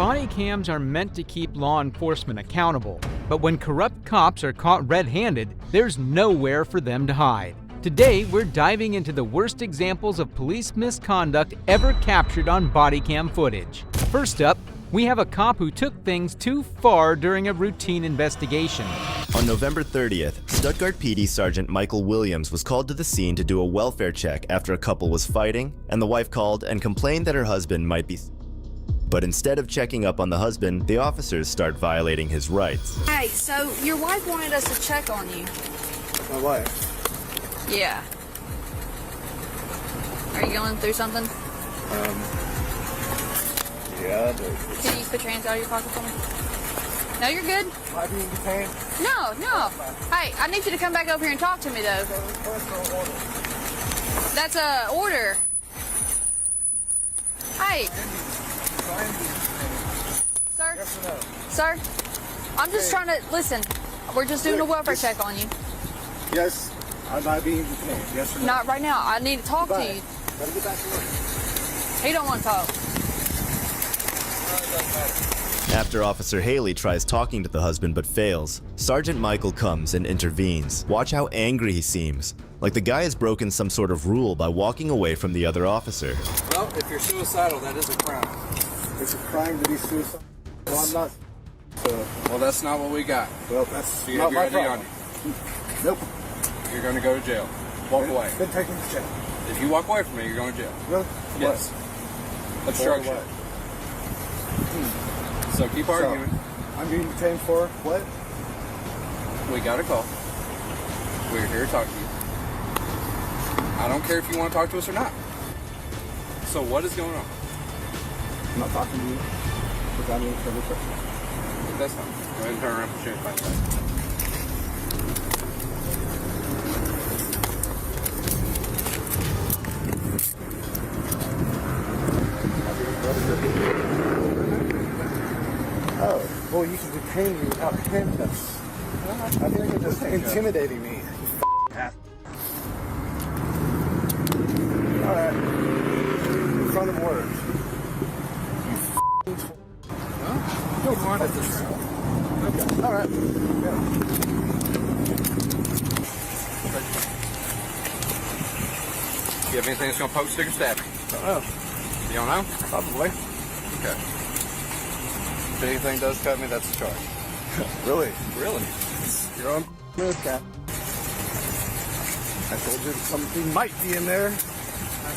Body cams are meant to keep law enforcement accountable, but when corrupt cops are caught red-handed, there's nowhere for them to hide. Today, we're diving into the worst examples of police misconduct ever captured on body cam footage. First up, we have a cop who took things too far during a routine investigation. On November 30th, Stuttgart PD Sergeant Michael Williams was called to the scene to do a welfare check after a couple was fighting, and the wife called and complained that her husband might be. But instead of checking up on the husband, the officers start violating his rights. Hey, so your wife wanted us to check on you. My wife? Yeah. Are you going through something? Yeah, but... Can you put your hands out of your pocket for me? No, you're good. Am I being detained? No. Hey, I need you to come back over here and talk to me, though. That's a order. Hey. Sir? Yes or no? Sir? I'm just trying to... Listen, we're just doing a welfare check on you. Yes. Am I being detained? Yes or no? Not right now. I need to talk to you. Gotta get back to work. He don't want to talk. After Officer Haley tries talking to the husband but fails, Sergeant Michael comes and intervenes. Watch how angry he seems, like the guy has broken some sort of rule by walking away from the other officer. Well, if you're suicidal, that is a crime. It's a crime to be suicidal. Well, I'm not. Well, that's not what we got. Well, that's So you not have your my ID problem. on you. Nope. You're going to go to jail. Walk away. Been taken to jail. If you walk away from me, you're going to jail. Really? Yes. What? Obstruction. For what? So keep arguing. I'm being detained for what? We got a call. We're here to talk to you. I don't care if you want to talk to us or not. So what is going on? I'm not talking to you. Because I'm in trouble. That's fine. Go ahead and turn around and shoot back. Oh, well, you can detain me without handcuffs. I think you're just intimidating me. Alright. In front of work. You don't want it this. Okay. Alright. Yeah. You have anything that's going to poke, stick, or stab me? Don't know. You don't know? Probably. Okay. If anything does cut me, that's a charge. Really? Really? You're on move, Cap. I told you something might be in there.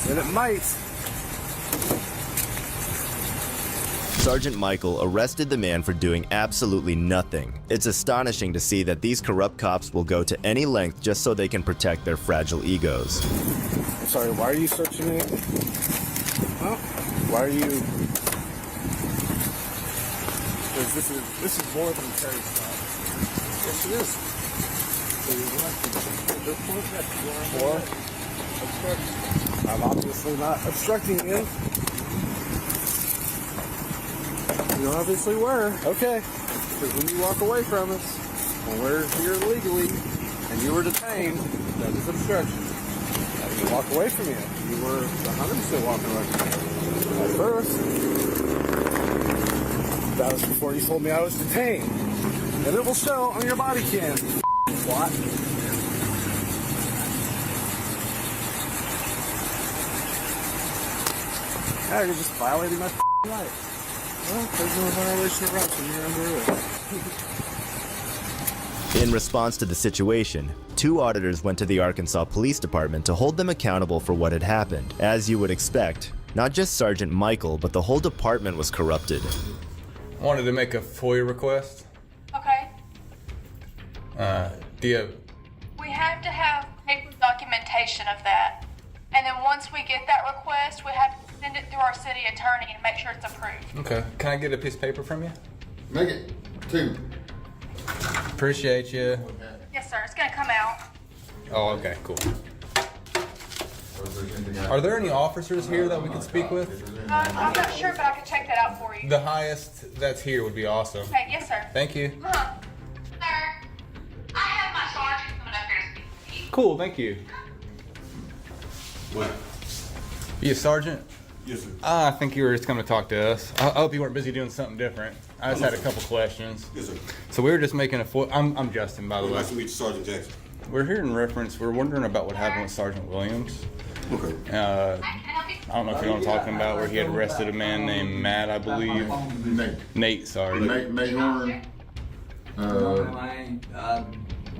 And it might. Sergeant Michael arrested the man for doing absolutely nothing. It's astonishing to see that these corrupt cops will go to any length just so they can protect their fragile egos. I'm sorry, why are you searching me? Huh? Why are you... Because this is more than a Terry stop. Yes, it is. So you're for obstruction. I'm obviously not obstructing you. You obviously were. Okay. Because when you walk away from us, when we're here legally, and you were detained, that is obstruction. I didn't walk away from you. You were 100% walking away from me. At first, that was before you told me I was detained. And it will show on your body cam. What? Yeah, you're just violating my rights. Well, there's no violation of rights when you're under arrest. In response to the situation, 2 auditors went to the Arkansas Police Department to hold them accountable for what had happened. As you would expect, not just Sergeant Michael, but the whole department was corrupted. I wanted to make a FOIA request. Okay. Do you have... We have to have paper documentation of that. And then once we get that request, we have to send it through our city attorney and make sure it's approved. Okay. Can I get a piece of paper from you? Make it 2. Appreciate you. Yes, sir. It's going to come out. Oh, okay, cool. Are there any officers here that we could speak with? I'm not sure, but I can check that out for you. The highest that's here would be awesome. Okay, yes, sir. Thank you. Sir, I have my sergeant coming up here to speak to you. Cool, thank you. What? You a sergeant? Yes, sir. I think you were just coming to talk to us. I hope you weren't busy doing something different. I just had a couple questions. Yes, sir. So we were just making a I'm Justin, by the way. Nice to meet you, Sergeant Jackson. We're here in reference. We're wondering about what happened with Sergeant Williams. Okay. I don't know if you know what I'm talking about, where he had arrested a man named Matt, I believe. Nate, sorry. Mayhorn.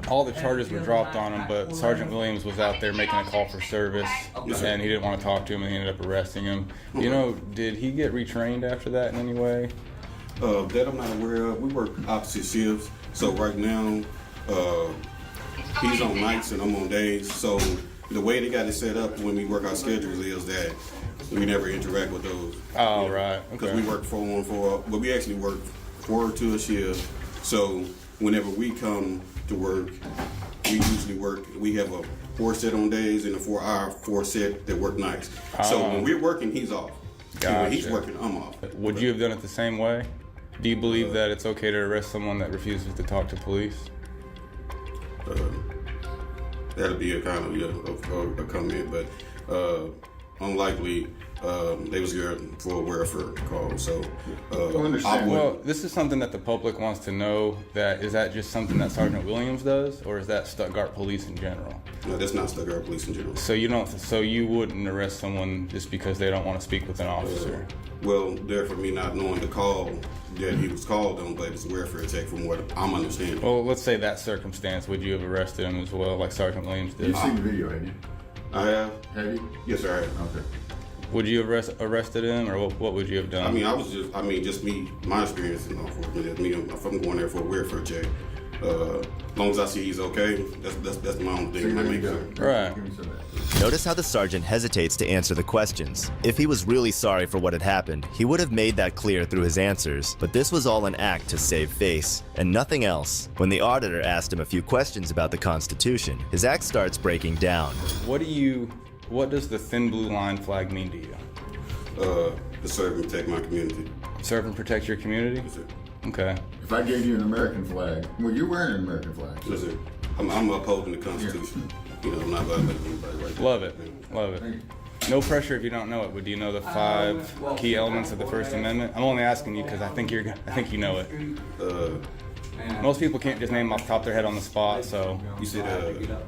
All the charges were dropped on him, but Sergeant Williams was out there making a call for service, and he didn't want to talk to him, and he ended up arresting him. You know, did he get retrained after that in any way? That I'm not aware of. We work opposite shifts, so right now he's on nights and I'm on days. So the way they got it set up when we work our schedules is that we never interact with those. Oh, right. Because Okay. we work 4 on 4 off, but we actually work 4 to a shift. So whenever we come to work, we usually work. We have a 4 set on days and a 4 set that work nights. So when we're working, he's off. And when he's Gotcha. working, I'm off. Would you have done it the same way? Do you believe that it's okay to arrest someone that refuses to talk to police? That'll be a kind of a comment, but unlikely. They was here for a welfare call, so I would. Well, this is something that the public wants to know. Is that just something that Sergeant Williams does, or is that Stuttgart Police in general? No, that's not Stuttgart Police in general. So you wouldn't arrest someone just because they don't want to speak with an officer? Well, therefore, me not knowing the call that he was called on, but it's a welfare check from what I'm understanding. Well, let's say that circumstance, would you have arrested him as well, like Sergeant Williams did? You've seen the video, haven't you? I have. Have you? Yes, sir. I have. Okay. Would you have arrested him, or what would you have done? I mean, just me, my experience in law enforcement is me. If I'm going there for a welfare check, as long as I see he's okay, that's my own thing. I make sure. Right. Give me some of that. Notice how the sergeant hesitates to answer the questions. If he was really sorry for what had happened, he would have made that clear through his answers, but this was all an act to save face, and nothing else. When the auditor asked him a few questions about the Constitution, his act starts breaking down. What does the thin blue line flag mean to you? To serve and protect my community. Serve and protect your community? Yes, sir. Okay. If I gave you an American flag, well, you're wearing an American flag. Yes, sir. I'm upholding the Constitution. You know, I'm not violating anybody right now. Love it. Love it. No pressure if you don't know it, but do you know the 5 key elements of the First Amendment? I'm only asking you because I think you know it. Most people can't just name off the top of their head on the spot, so. You said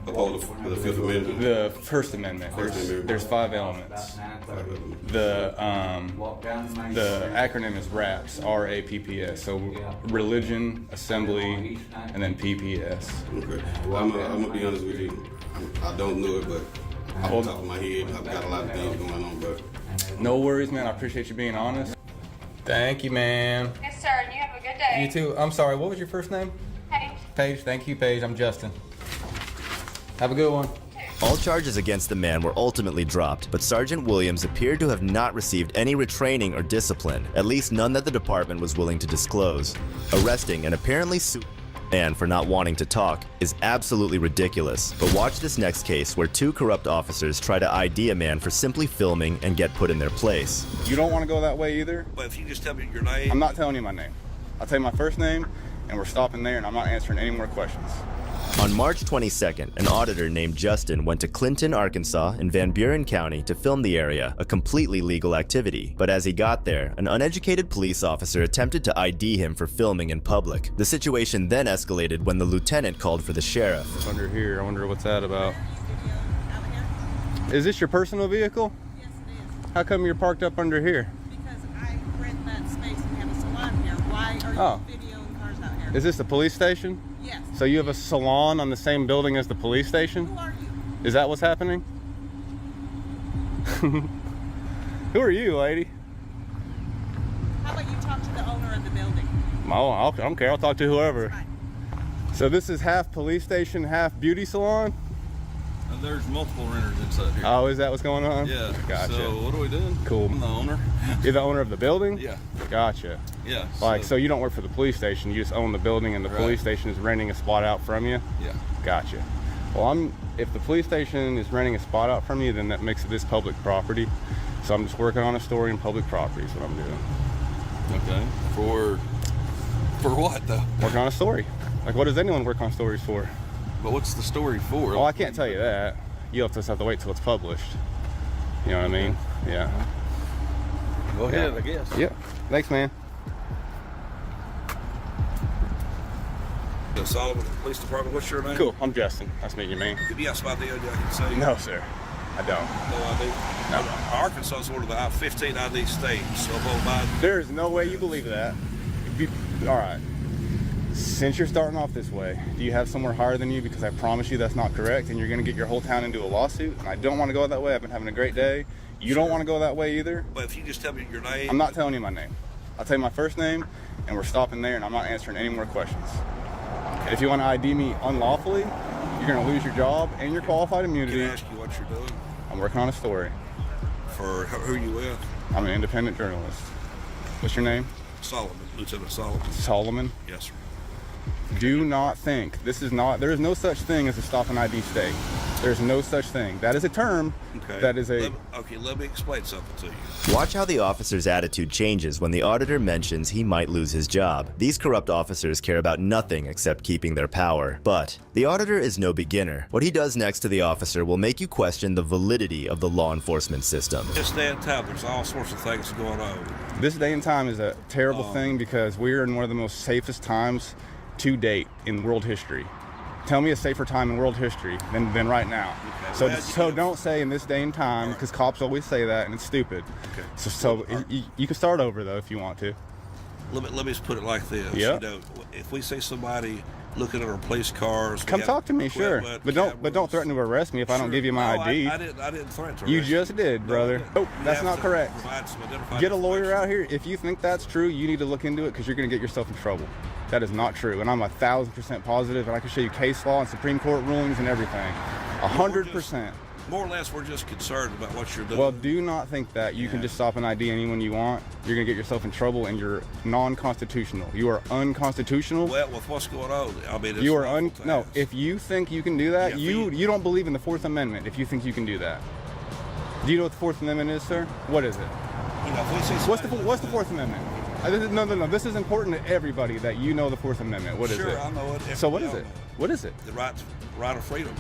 uphold the Fifth Amendment. The First Amendment. There's 5 elements. The acronym is RAPS, R-A-P-P-S. So religion, assembly, and then PPS. Okay. I'm gonna be honest with you. I don't know it, but off the top of my head, I've got a lot of things going on. But No worries, man. I appreciate you being honest. Thank you, man. Yes, sir, and you have a good day. You too. I'm sorry, what was your first name? Paige. Paige. Thank you, Paige. I'm Justin. Have a good one. All charges against the man were ultimately dropped, but Sergeant Williams appeared to have not received any retraining or discipline, at least none that the department was willing to disclose. Arresting and apparently suing a man for not wanting to talk is absolutely ridiculous, but watch this next case where 2 corrupt officers try to ID a man for simply filming and get put in their place. You don't want to go that way either? But if you just tell me your name. I'm not telling you my name. I'll tell you my first name, and we're stopping there, and I'm not answering any more questions. On March 22nd, an auditor named Justin went to Clinton, Arkansas in Van Buren County to film the area, a completely legal activity. But as he got there, an uneducated police officer attempted to ID him for filming in public. The situation then escalated when the lieutenant called for the sheriff. Under here, I wonder what's that about. Is this your personal vehicle? Yes, it is. How come you're parked up under here? Because I rent that space and have a salon here. Why are you videoing cars out here? Is this the police station? Yes. So you have a salon on the same building as the police station? Who are you? Is that what's happening? Who are you, lady? How about you talk to the owner of the building? Oh, I don't care. I'll talk to whoever. Fine. So this is half police station, half beauty salon? There's multiple renters inside here. Oh, is that what's going on? Yeah. Gotcha. So what are we doing? Cool. I'm the owner. You're the owner of the building? Yeah. Gotcha. Yeah. Like, so you don't work for the police station, you just own the building and the Right. police station is renting a spot out from you? Yeah. Gotcha. Well, if the police station is renting a spot out from you, then that makes this public property. So I'm just working on a story in public property is what I'm doing. Okay. For what though? Working on a story. Like, what does anyone work on stories for? But what's the story for? Well, I can't tell you that. You'll just have to wait till it's published. You know what I mean? Yeah. Go ahead, I guess. Yep. Thanks, man. The Solomon Police Department, what's your name? Cool. I'm Justin. Nice to meet you, man. Could you ask my ID I can see? No, sir. I don't. No ID? No. Arkansas is one of the 15 ID states. So Biden. There is no way you believe that. All right. Since you're starting off this way, do you have somewhere higher than you? Because I promise you that's not correct, and you're going to get your whole town into a lawsuit, and I don't want to go that way. I've been having a great day. You don't want to go that way either. But if you just tell me your name. I'm not telling you my name. I'll tell you my first name, and we're stopping there, and I'm not answering any more questions. Okay. If you want to ID me unlawfully, you're going to lose your job and your qualified immunity. Can I ask you what you're doing? I'm working on a story. For who are you with? I'm an independent journalist. What's your name? Solomon, Lieutenant Solomon. Solomon? Yes, sir. Do not think, there is no such thing as a stop and ID state. There's no such thing. That is a term. Okay. That is a... Let me explain something to you. Watch how the officer's attitude changes when the auditor mentions he might lose his job. These corrupt officers care about nothing except keeping their power. But the auditor is no beginner. What he does next to the officer will make you question the validity of the law enforcement system. This day and time, there's all sorts of things going on. This day and time is a terrible thing because we're in one of the most safest times to date in world history. Tell me a safer time in world history than right now. Okay. So don't say in this day and time, because cops always say that and it's stupid. Okay. So you can start over though if you want to. Let me just put it like this. Yep. You know, if we see somebody looking at our police cars, come talk to me, sure. But don't threaten to arrest me if I don't give you my ID. I didn't threaten to arrest you. just did, brother. Oh, that's not correct. Get a lawyer out here. If you think that's true, you need to look into it because you're going to get yourself in trouble. That is not true, and I'm 1,000% positive, and I can show you case law and Supreme Court rulings and everything. 100%. More or less, we're just concerned about what you're doing. Well, do not think that you can just stop and ID anyone you want. You're going to get yourself in trouble, and you're non-constitutional. You are unconstitutional. Well, with what's going on, I mean, it's you are no. If you think you can do that, yeah, you don't believe in the Fourth Amendment. If you think you can do that, do you know what the Fourth Amendment is, sir? What is it? You know, if we see what's the Fourth Amendment? No. This is important to everybody that you know the Fourth Amendment. What is it? Sure, I know it. So what is it? What is it? The right of freedom.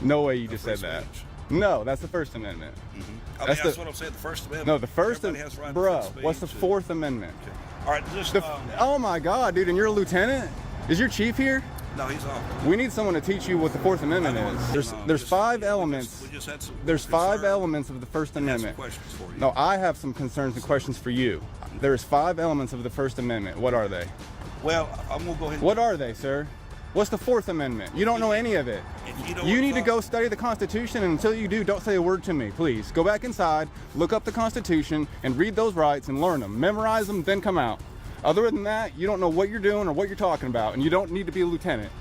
No way you just said that. No, that's the First Amendment. Mm-hmm. That's what I'm saying. The First Amendment. No, the First Amendment. Bro, what's the Fourth Amendment? Okay. All right, just. Oh my God, dude! And you're a lieutenant? Is your chief here? No, he's off. We need someone to teach you what the Fourth Amendment is. There's 5 elements. There's 5 elements of the First Amendment. Questions for you. No, I have some concerns and questions for you. There's 5 elements of the First Amendment. What are they? Well, I'm gonna go ahead. What are they, sir? What's the Fourth Amendment? You don't know any of it. You need to go study the Constitution, and until you do, don't say a word to me, please. Go back inside, look up the Constitution, and read those rights and learn them. Memorize them, then come out. Other than that, you don't know what you're doing or what you're talking about, and you don't need to be a lieutenant.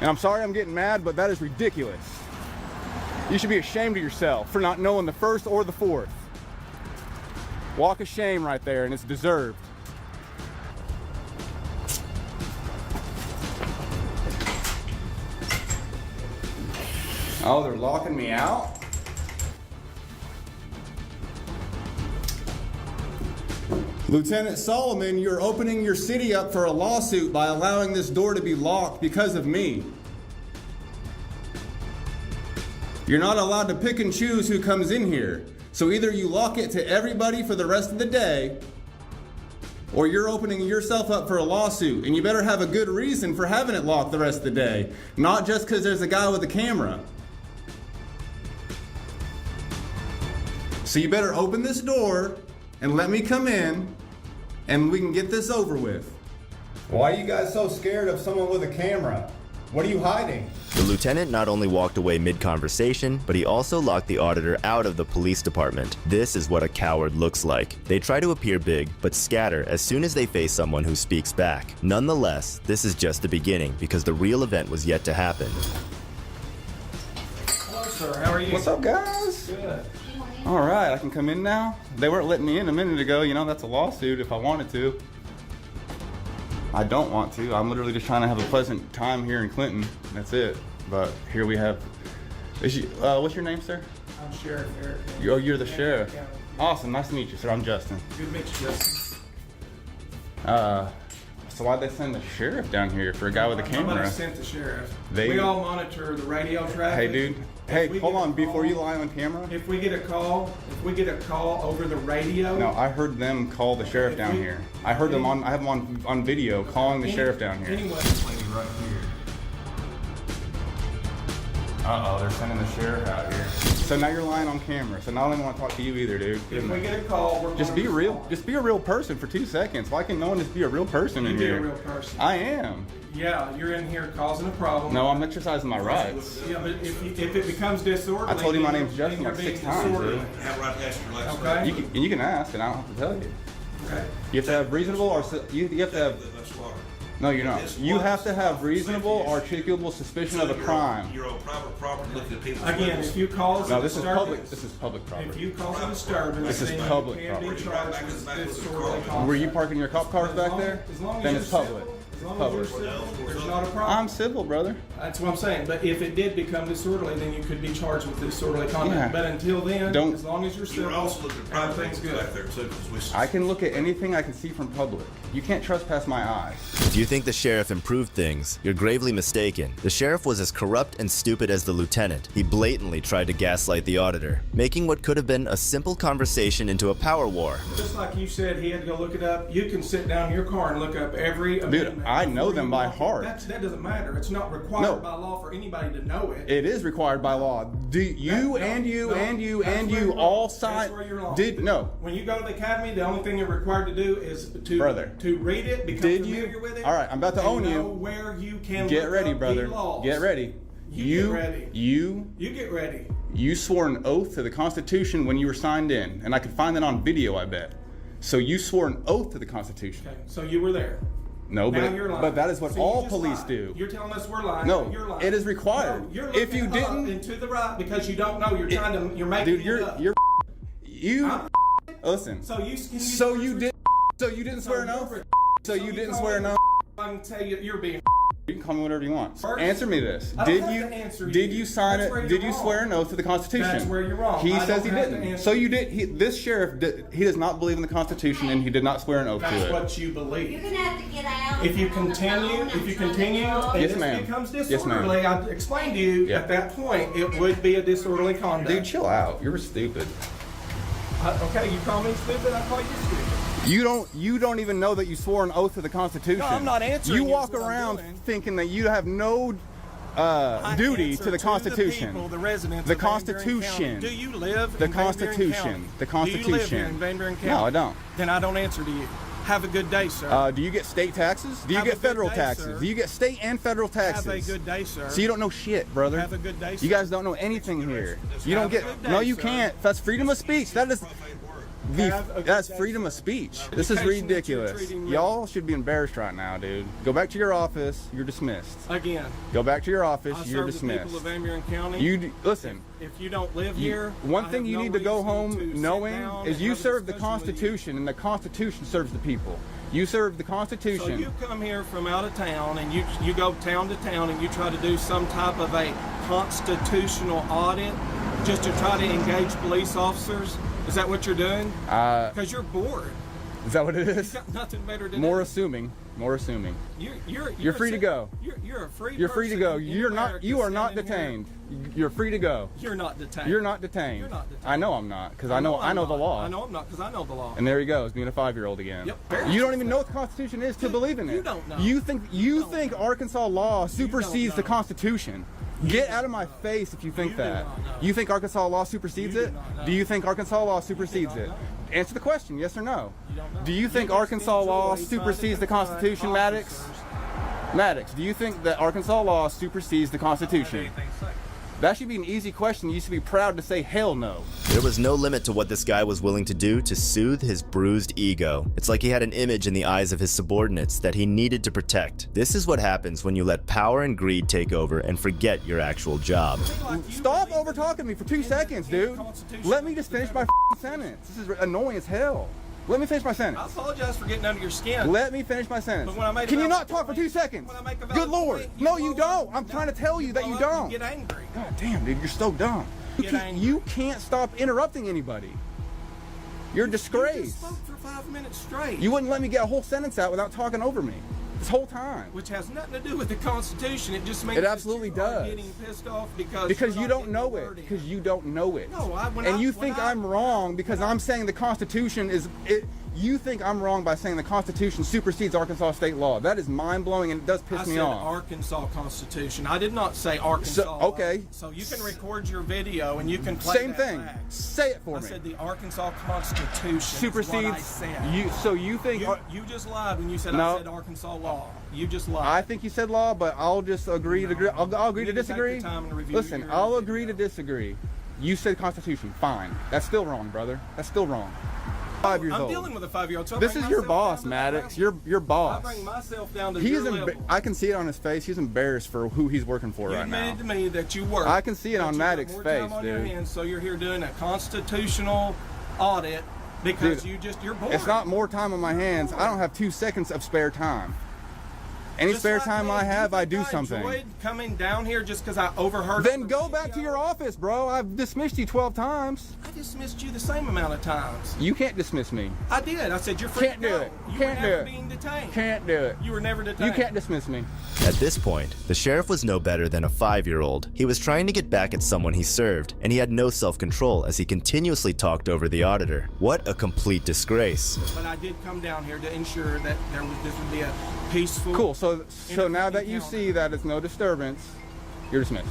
And I'm sorry I'm getting mad, but that is ridiculous. You should be ashamed of yourself for not knowing the First or the Fourth. Walk of shame right there, and it's deserved. Oh, they're locking me out? Lieutenant Solomon, you're opening your city up for a lawsuit by allowing this door to be locked because of me. You're not allowed to pick and choose who comes in here. So either you lock it to everybody for the rest of the day, or you're opening yourself up for a lawsuit, and you better have a good reason for having it locked the rest of the day, not just because there's a guy with a camera. So you better open this door and let me come in, and we can get this over with. Why are you guys so scared of someone with a camera? What are you hiding? The lieutenant not only walked away mid-conversation, but he also locked the auditor out of the police department. This is what a coward looks like. They try to appear big, but scatter as soon as they face someone who speaks back. Nonetheless, this is just the beginning, because the real event was yet to happen. Hello, sir. How are you? What's up, guys? Good. All right, I can come in now. They weren't letting me in a minute ago. You know, that's a lawsuit if I wanted to. I don't want to. I'm literally just trying to have a pleasant time here in Clinton. That's it. But here we have. What's your name, sir? I'm Sheriff Eric. You're the sheriff. Awesome. Nice to meet you, sir. I'm Justin. Good to meet you, Justin. So why'd they send the sheriff down here for a guy with a camera? Nobody sent the sheriff. They- We all monitor the radio traffic. Hey, dude. Hey, hold on. Before you lie on camera. If we get a call over the radio. No, I heard them call the sheriff down here. I heard them on. I have them on video calling the sheriff down here. Anyway, right here. Uh-oh, they're sending the sheriff out here. So now you're lying on camera. So now I don't want to talk to you either, dude. if we get a call, we're Just be real. Just be a real person for 2 seconds. Why can no one just be a real person in be here? a real person. I am. Yeah, you're in here causing a problem. No, I'm exercising my rights. Yeah, but if it becomes disorderly, I told you my then name's Justin you're like being 6 times, dude. disorderly. Have right to ask your last Okay. You can ask, and I don't have to tell you. Okay. You have to have reasonable or you have to have. That's water. No, you're not. You have to have reasonable or articulable suspicion of a crime. You're on private property looking at people's Again, windows. if you cause No, a this is disturbance, public. This is public if property. you cause a disturbance, This is then public you can be property. charged with disorderly conduct. Were you parking your cop cars back there? As long as Then you're it's public. civil, as long as Public. you're civil, there's not a problem. I'm civil, brother. That's what I'm saying. But if it did become disorderly, then you could be charged with disorderly conduct. Yeah. But until then, Don't- as long as you're You civil, were also looking at private everything's things good. back there too, because we. I can look at anything I can see from public. You can't trespass my eyes. If you think the sheriff improved things, you're gravely mistaken. The sheriff was as corrupt and stupid as the lieutenant. He blatantly tried to gaslight the auditor, making what could have been a simple conversation into a power war. Just like you said, he had to go look it up. You can sit down in your car and look up every amendment I know before them you by walk in. heart. That doesn't matter. It's not required No. by law for anybody to know it. It is required by law. Do you and you and you and you all sign? That's where you're wrong. Did no? When you go to the academy, the only thing you're required to do is Brother. to read it, become Did you? familiar with it. All right, I'm about to and own you. know where you can Get look ready, up brother. the laws. Get ready. You get ready. You get ready. You swore an oath to the Constitution when you were signed in, and I could find that on video, I bet. So you swore an oath to the Constitution. Okay, so you were there. No, Now you're lying. but that is what So you all just police lied. do. You're telling us we're lying. No, You're lying. it is required. No, you're If you looking up didn't- and to the right because you don't know. You're trying to. You're making Dude, it up. Listen. So you didn't swear an oath. So you didn't swear an oath. I can tell you, you're being. You can call me whatever you want. First, Answer me this. I don't Did have you to answer did you. you sign That's it? where you're Did you wrong. swear an oath to the Constitution? That's where you're wrong. He I says don't he have to didn't. answer So you did. This sheriff he does not believe in the Constitution, and he did not swear an oath That's to it. what you believe. You're gonna have to get out. If you continue, and Yes, this ma'am. becomes Yes, disorderly, ma'am. I explained to you Yeah. at that point it would be a disorderly conduct. Dude, chill out. You're stupid. Okay, you call me stupid, I call you stupid. You don't even know that you swore an oath to the Constitution. No, I'm not answering You you, walk is what I'm around doing. thinking that you have no I duty answer to the Constitution. The people, the residents The of Van Buren Constitution. County. Do you live The in Van Buren Constitution. County? The Do you live here Constitution. in Van Buren County? No, I don't. Then I don't answer to you. Have a good day, sir. Do you get state taxes? Do you Have a get good federal day, taxes? sir. Do you get state and federal taxes? Have a good day, sir. So you don't know shit, brother. Have a good day, You sir. guys don't know anything here. You Have don't a get. good day, No, you sir. can't. That's freedom of speech. That is. Have a good That's day, freedom sir. of speech. This is Education that you're ridiculous. treating me. Y'all should be embarrassed right now, dude. Go back to your office. You're dismissed. Again, Go back to your office. I You're serve the dismissed. people of Van Buren County. Listen. If you don't live here, One I thing have you no need to go reason to home sit knowing down is and you have a serve the discussion with you. Constitution, and the Constitution serves the people. You serve the So Constitution. you come here from out of town and you go town to town and you try to do some type of a constitutional audit just to try to engage police officers. Is that what you're doing? Because you're bored. Is that what it You've is? got nothing better to More do. assuming. More assuming. You're free to go. You're a free. You're free to person go. in You're not. America You are not standing here. detained. You're free to go. You're not detained. You're not detained. You're not detained. I know I'm not, because I know I'm the not. law. I know I'm not because I know the law. And there he goes, being a 5-year-old again. Yep, very You don't even know what the Constitution is to believe in it. you don't know. You think Arkansas law supersedes the know. Constitution. Get out of my face if you think You do that. not know. You think Arkansas law supersedes You do it? not know. Do you think Arkansas law supersedes not it? know. Answer the question, yes or no. You don't know. Do you think You just Arkansas law enjoy trying to supersedes the confront Constitution, Maddox? officers. Maddox, do you think that Arkansas law supersedes the Constitution? That should be an easy question. You should be proud to say hell no. There was no limit to what this guy was willing to do to soothe his bruised ego. It's like he had an image in the eyes of his subordinates that he needed to protect. This is what happens when you let power and greed take over and forget your actual job. Stop over talking me for 2 seconds, dude. Let me just finish my sentence. This is annoying as hell. Let me finish my I sentence. apologize for getting under your skin. Let me finish my sentence. But when I make a Can you valid not talk for 2 seconds? When I make a valid Good Lord. point, No, you blow don't. up. I'm trying to tell you that you blow up, don't. Get angry. God damn, dude, you're so dumb. Get angry. You can't stop interrupting anybody. You're a You disgrace. just spoke for 5 minutes straight. You wouldn't let me get a whole sentence out without talking over me. This whole time. Which has nothing to do with the Constitution. It just means It absolutely that you are does. getting pissed off because you don't know it. Because you don't know it. No, you think I'm wrong because I'm saying the Constitution is it. You think I'm wrong by saying the Constitution supersedes Arkansas state law. That is mind-blowing, and it does piss me off. I said Arkansas Constitution. I did not say Arkansas. So, okay. So you can record your video and you can play Same that thing. back. Say it for me. I said the Arkansas Constitution supersedes. is what I said. You think you just lied when you said No. I said Arkansas law. You just lied. I think you said law, but I'll just agree to agree. I'll agree to disagree. Listen, I'll agree to disagree. You said Constitution. Fine. That's still wrong, brother. That's still wrong. 5 years old. I'm dealing with a 5-year-old. So this is your boss, Maddox. Your boss. I bring myself down to your level. I can see it on his face. He's embarrassed for who he's working for right now. You admitted to me that you work. I can see it on Maddox's face, dude. So you're here doing a constitutional audit because you're bored. It's not more time on my hands. I don't have 2 seconds of spare time. Any spare time I have, I do something. Enjoyed coming down here just because I overheard. Then go back to your office, bro. I've dismissed you 12 times. I dismissed you the same amount of times. You can't dismiss me. I did. I said you're free Can't to do go. it. You Can't were do never it. being detained. Can't do it. You were never detained. You can't dismiss me. At this point, the sheriff was no better than a 5-year-old. He was trying to get back at someone he served, and he had no self-control as he continuously talked over the auditor. What a complete disgrace. But I did come down here to ensure that this would be a peaceful. Cool. So now that you see that it's no disturbance, you're dismissed.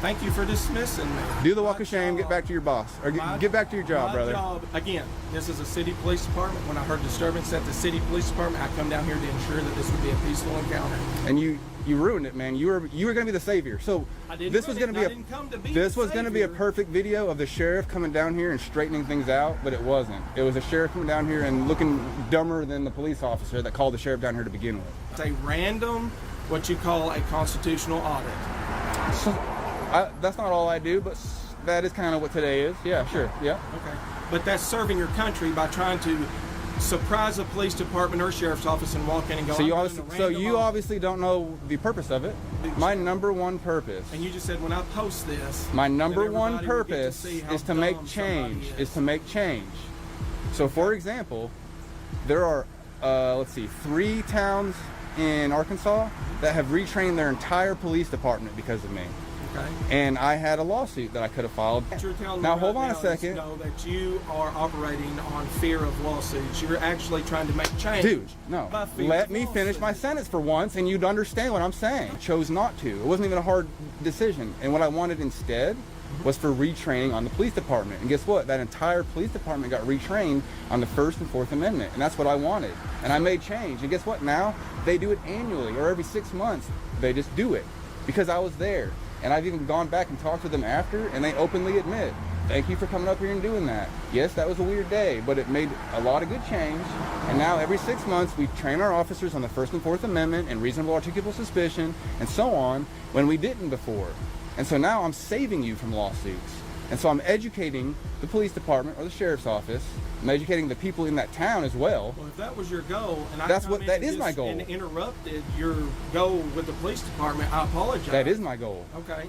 Thank you for dismissing me. Do the walk of shame. Get back to your boss, or get back to your job, brother. Job, again, this is a city police department. When I heard disturbance at the city police department, I come down here to ensure that this would be a peaceful encounter. And you ruined it, man. You were going to be the savior. So this was going to be a perfect video of the sheriff coming down here and straightening things out, but it wasn't. It was a sheriff coming down here and looking dumber than the police officer that called the sheriff down here to begin with. It's a random, what you call a constitutional audit. So, that's not all I do, but that is kind of what today is. Yeah, sure. Yeah. Okay. But that's serving your country by trying to surprise a police department or sheriff's office and walk in and go. So you obviously don't know the purpose of it. My number one purpose. And you just said when I post this. My number one purpose is to make change. So for example, there are 3 towns in Arkansas that have retrained their entire police department because of me. Okay. And I had a lawsuit that I could have filed. Now hold on a second. Know that you are operating on fear of lawsuits. You're actually trying to make change. Dude, no. Let me finish my sentence for once, and you'd understand what I'm saying. I chose not to. It wasn't even a hard decision. And what I wanted instead was for retraining on the police department. And guess what? That entire police department got retrained on the First and Fourth Amendment. And that's what I wanted. And I made change. And guess what? Now they do it annually or every 6 months. They just do it because I was there. And I've even gone back and talked to them after, and they openly admit, thank you for coming up here and doing that. Yes, that was a weird day, but it made a lot of good change. And now every 6 months, we train our officers on the First and Fourth Amendment and reasonable articulable suspicion and so on when we didn't before. And so now I'm saving you from lawsuits. And so I'm educating the police department or the sheriff's office. I'm educating the people in that town as well. Well, if that was your goal, and that is my goal. And interrupted your goal with the police department, I apologize. That is my goal. Okay.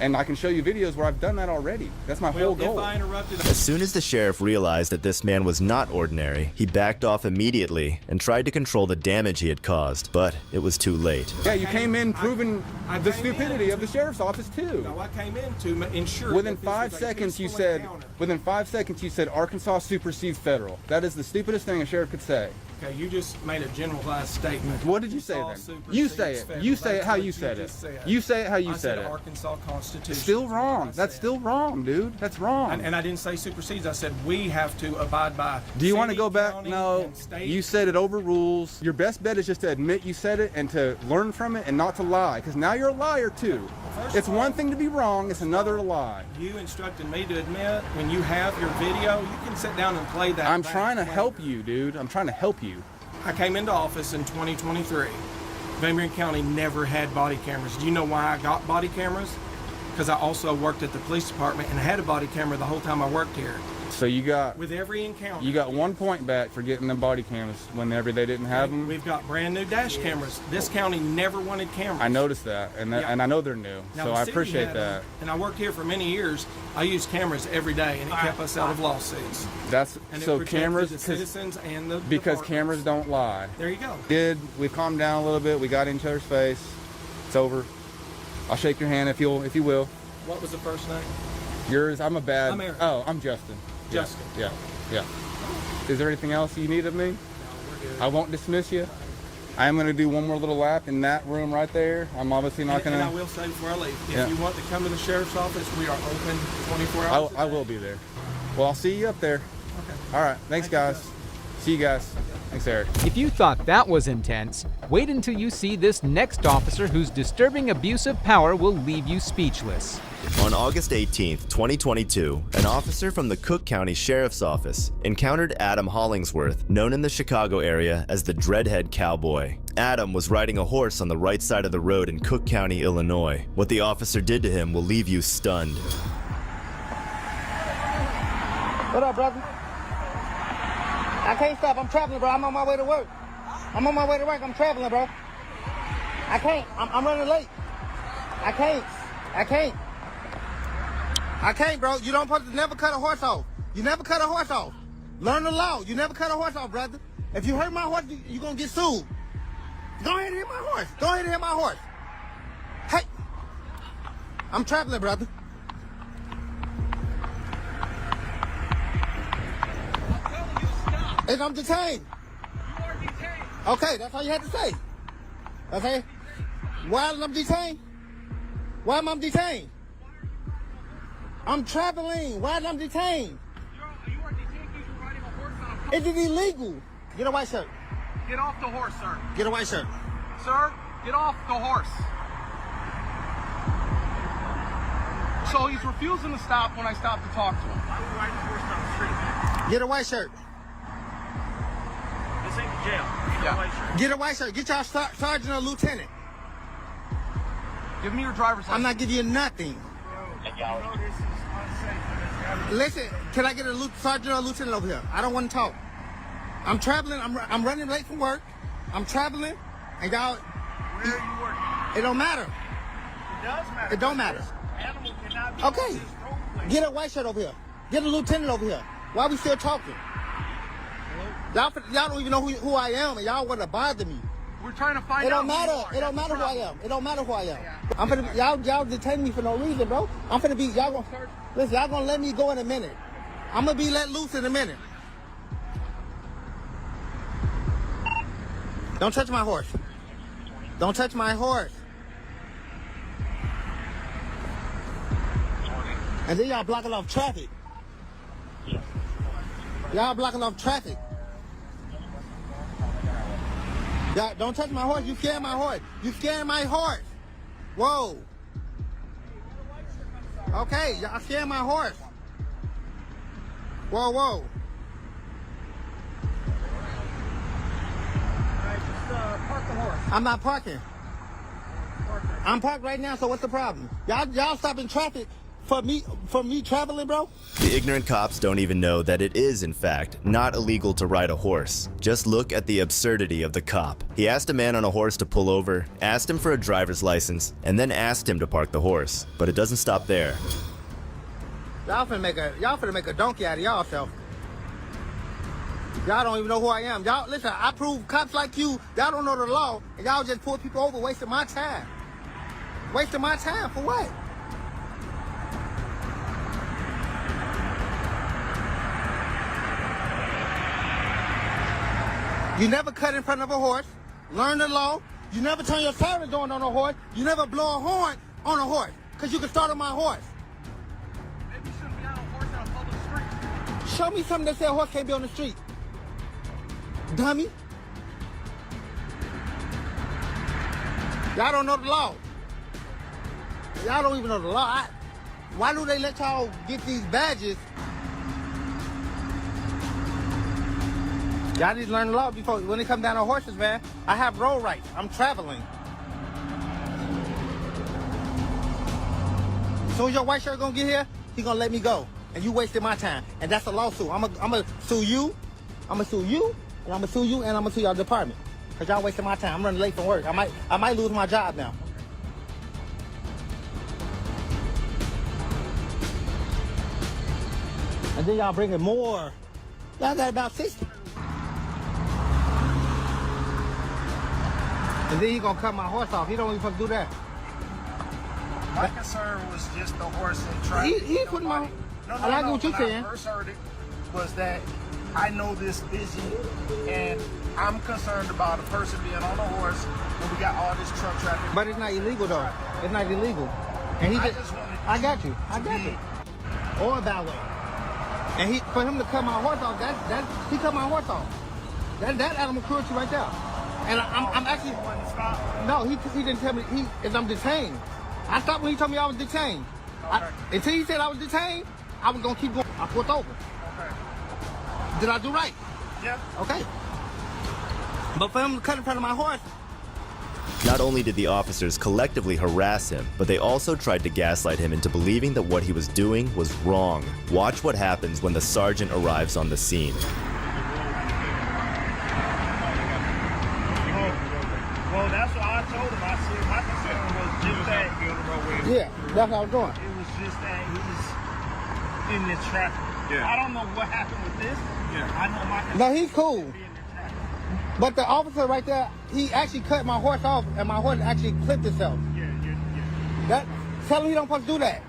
And I can show you videos where I've done that already. That's my whole goal. If I interrupted... As soon as the sheriff realized that this man was not ordinary, he backed off immediately and tried to control the damage he had caused, but it was too late. Yeah, you came in proving the stupidity of the sheriff's office too. No, I came in to ensure. Within 5 seconds, you said. Within 5 seconds, you said Arkansas supersedes federal. That is the stupidest thing a sheriff could say. Okay, you just made a generalized statement. What did you say then? You say it. You say it how you said it. You say it how you said it. Arkansas Constitution. Still wrong. That's still wrong, dude. That's wrong. And I didn't say supersedes. I said we have to abide by. Do you want to go back? No. You said it overrules. Your best bet is just to admit you said it and to learn from it and not to lie. Because now you're a liar too. It's one thing to be wrong. It's another to lie. You instructed me to admit when you have your video, you can sit down and play that. I'm trying to help you, dude. I'm trying to help you. I came into office in 2023. Van Buren County never had body cameras. Do you know why I got body cameras? Because I also worked at the police department and had a body camera the whole time I worked here. So you got with every encounter. You got 1 point back for getting the body cams whenever they didn't have them. We've got brand new dash cameras. This county never wanted cameras. I noticed that, and I know they're new, now, so I appreciate that. And I worked here for many years. I used cameras every day, and it kept us out of lawsuits. And so cameras, the citizens and the because cameras don't lie. There you go. We calmed down a little bit. We got in each other's face. It's over. I'll shake your hand if you will. What was the first name? Yours. I'm Eric. Oh, I'm Justin. Justin. Yeah. Is there anything else you need of me? No, we're good. I won't dismiss you. I am going to do one more little lap in that room right there. I'm obviously not going to. And I will say before I leave, if you want to come to the sheriff's office, we are open 24 hours. I will be there. Well, I'll see you up there. Okay. All right. Thanks, guys. See you guys. Thanks, Eric. If you thought that was intense, wait until you see this next officer whose disturbing abuse of power will leave you speechless. On August 18th, 2022, an officer from the Cook County Sheriff's Office encountered Adam Hollingsworth, known in the Chicago area as the Dreadhead cowboy. Adam was riding a horse on the right side of the road in Cook County, Illinois. What the officer did to him will leave you stunned. What up, brother? I can't stop. I'm traveling, bro. I'm on my way to work. I'm traveling, bro. I can't. I'm running late. I can't, bro. You don't never cut a horse off. You never cut a horse off. Learn the law. You never cut a horse off, brother. If you hurt my horse, you're going to get sued. Go ahead and hit my horse. Hey. I'm traveling, brother. And I'm detained. You are detained. Okay, that's all you had to say. Okay? Why am I detained? Why am I detained? I'm traveling. Why am I detained? You are detained because you're riding a horse on a public. It is illegal. Get a white shirt. Get off the horse, sir. Get a white shirt. Sir, get off the horse. So he's refusing to stop when I stop to talk to him. Why are we riding a horse down the street? Get a white shirt. This ain't the jail. Get a white shirt. Get a white shirt. Get your sergeant or lieutenant. Give me your driver's license. I'm not giving you nothing. Listen, can I get a sergeant or lieutenant over here? I don't want to talk. I'm traveling. I'm running late from work. I'm traveling, and y'all. Where are you working? It don't matter. It does matter. It don't matter. Animal cannot be Okay. Get a white shirt over here. Get a lieutenant over here. Why are we still talking? Y'all don't even know who I am, and y'all want to bother me. We're trying to find out. It don't matter. It don't matter who I am. It don't matter who I am. I'm finna y'all detain me for no reason, bro. I'm finna be y'all gonna let me go in a minute. I'm gonna be let loose in a minute. Don't touch my horse. Don't touch my horse. And then y'all blocking off traffic. Y'all blocking off traffic. Y'all don't touch my horse. You scaring my horse. You scaring my horse. Whoa. Okay, y'all scaring my horse. Whoa, whoa. Park the horse. I'm not parking. I'm parked right now, so what's the problem? Y'all stopping traffic for me traveling, bro? The ignorant cops don't even know that it is, in fact, not illegal to ride a horse. Just look at the absurdity of the cop. He asked a man on a horse to pull over, asked him for a driver's license, and then asked him to park the horse. But it doesn't stop there. Y'all finna make a donkey out of y'all. Y'all don't even know who I am. Y'all listen, I prove cops like you, y'all don't know the law, and y'all just pull people over, wasting my time. Wasting my time for what? You never cut in front of a horse. Learn the law. You never turn your siren on a horse. You never blow a horn on a horse, because you can start on my horse. Maybe you shouldn't be on a horse on a public street. Show me something that says a horse can't be on the street. Dummy. Y'all don't know the law. Y'all don't even know the law. Why do they let y'all get these badges? Y'all need to learn the law before when it comes down to horses, man. I have road rights. I'm traveling. As soon as your white shirt gonna get here, he gonna let me go. and you wasted my time, and that's a lawsuit. I'm gonna sue you. I'm gonna sue you, and I'm gonna sue you, and I'm gonna sue your department, cause y'all wasting my time. I'm running late from work. I might lose my job now. And then y'all bringing more. Y'all got about 60. And then he gonna cut my horse off. He don't even supposed to do that. My concern was just the horse and traffic. He put my. I like what you saying. When I first heard it, was that I know this busy, and I'm concerned about a person being on a horse when we got all this truck traffic. But it's not illegal though. It's not illegal. And he just. I got you. Or a bad way. And for him to cut my horse off, he cut my horse off. That animal cruelty right there. And I'm actually. No, he didn't tell me. I'm detained. I stopped when he told me I was detained. Until he said I was detained, I was gonna keep going. I pulled over. Okay. Did I do right? Yeah. Okay. But for him to cut in front of my horse. Not only did the officers collectively harass him, but they also tried to gaslight him into believing that what he was doing was wrong. Watch what happens when the sergeant arrives on the scene. Well, that's what I told him. I said my concern was just that. Yeah, that's what I was doing. It was just that he's in the traffic. Yeah. I don't know what happened with this. Yeah. I know my concern. No, he's cool. But the officer right there, he actually cut my horse off, and my horse actually clipped itself. Yeah. Tell him he don't supposed to do that.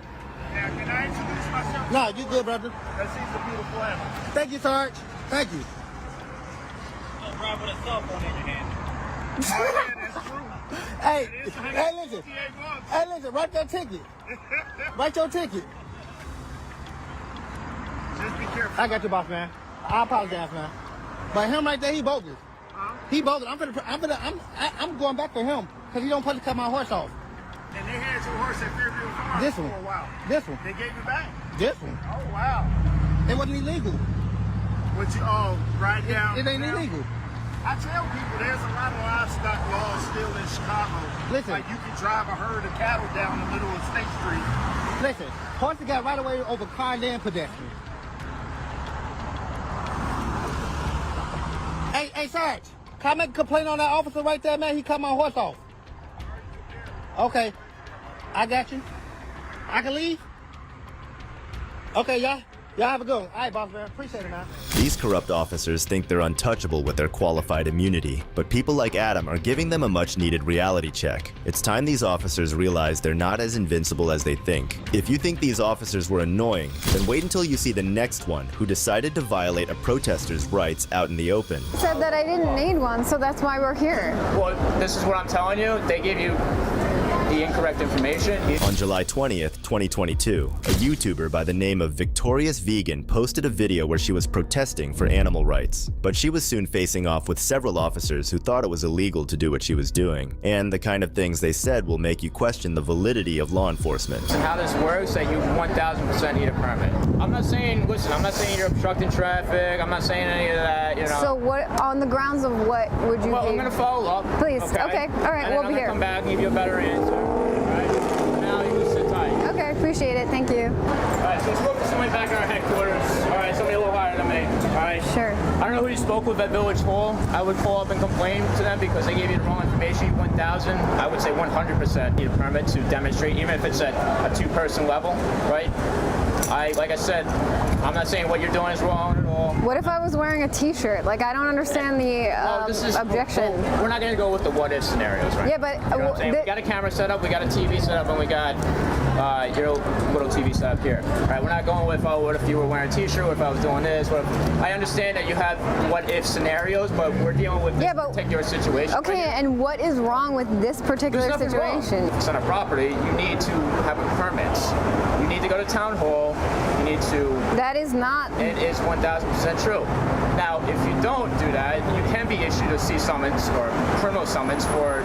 Now, can I introduce myself? No, you good, brother. Because he's a beautiful animal. Thank you, Sarge. Thank you. Don't drive with a cell phone in your hand. That's true. Hey, listen. Hey, listen, write that ticket. Write your ticket. Just be careful. I got you, boss man. I apologize, man. But him right there, he bogus. He bogus. I'm going back for him because he don't supposed to cut my horse off. And they had your horse at Fairview Farm This for one. a while. This one. They gave you back? This one. Oh, wow. It wasn't illegal. What you, right down? It ain't illegal. I tell people there's a lot of livestock laws still in Chicago. Listen. Like you can drive a herd of cattle down the middle of State Street. Listen, horses got right away over car and pedestrians. Hey, Sarge, can I make a complaint on that officer right there, man? He cut my horse off. Okay, I got you. I can leave? Okay, y'all have a good one. All right, boss man, appreciate it, man. These corrupt officers think they're untouchable with their qualified immunity, but people like Adam are giving them a much-needed reality check. It's time these officers realize they're not as invincible as they think. If you think these officers were annoying, then wait until you see the next one who decided to violate a protester's rights out in the open. Said that I didn't need one, so that's why we're here. Well, this is what I'm telling you. They gave you the incorrect information. On July 20th, 2022, a YouTuber by the name of Victorious Vegan posted a video where she was protesting for animal rights. But she was soon facing off with several officers who thought it was illegal to do what she was doing, and the kind of things they said will make you question the validity of law enforcement. And how this works, that you 1,000% need a permit. I'm not saying you're obstructing traffic. I'm not saying any of that, you know. So what, on the grounds of what would you Well, I'm going to follow up. Please, okay, all right, we'll be here. I'm going to come back and give you a better answer. Now you just sit tight. Okay, appreciate it. Thank you. All right, so I spoke to somebody back at our headquarters. All right, somebody a little higher than me. All right. Sure. I don't know who you spoke with at Village Hall. I would call up and complain to them because they gave you the wrong information. 1,000. I would say 100% need a permit to demonstrate, even if it's at a two-person level, right? Like I said, I'm not saying what you're doing is wrong at all. What if I was wearing a T-shirt? Like, I don't understand the objection. We're not going to go with the what-if scenarios, right? Yeah, but you know what I'm saying? We got a camera set up, we got a TV set up, and we got your little TV set up here. All right, we're not going with, oh, what if you were wearing a T-shirt? What if I was doing this? What if... I understand that you have what-if scenarios, but we're dealing with this particular situation. Okay, right, and what is wrong with this particular situation? If it's on a property, you need to have a permit. You need to go to town hall. You need to... That is not... It is 1,000% true. Now, if you don't do that, you can be issued a cease summons or criminal summons for...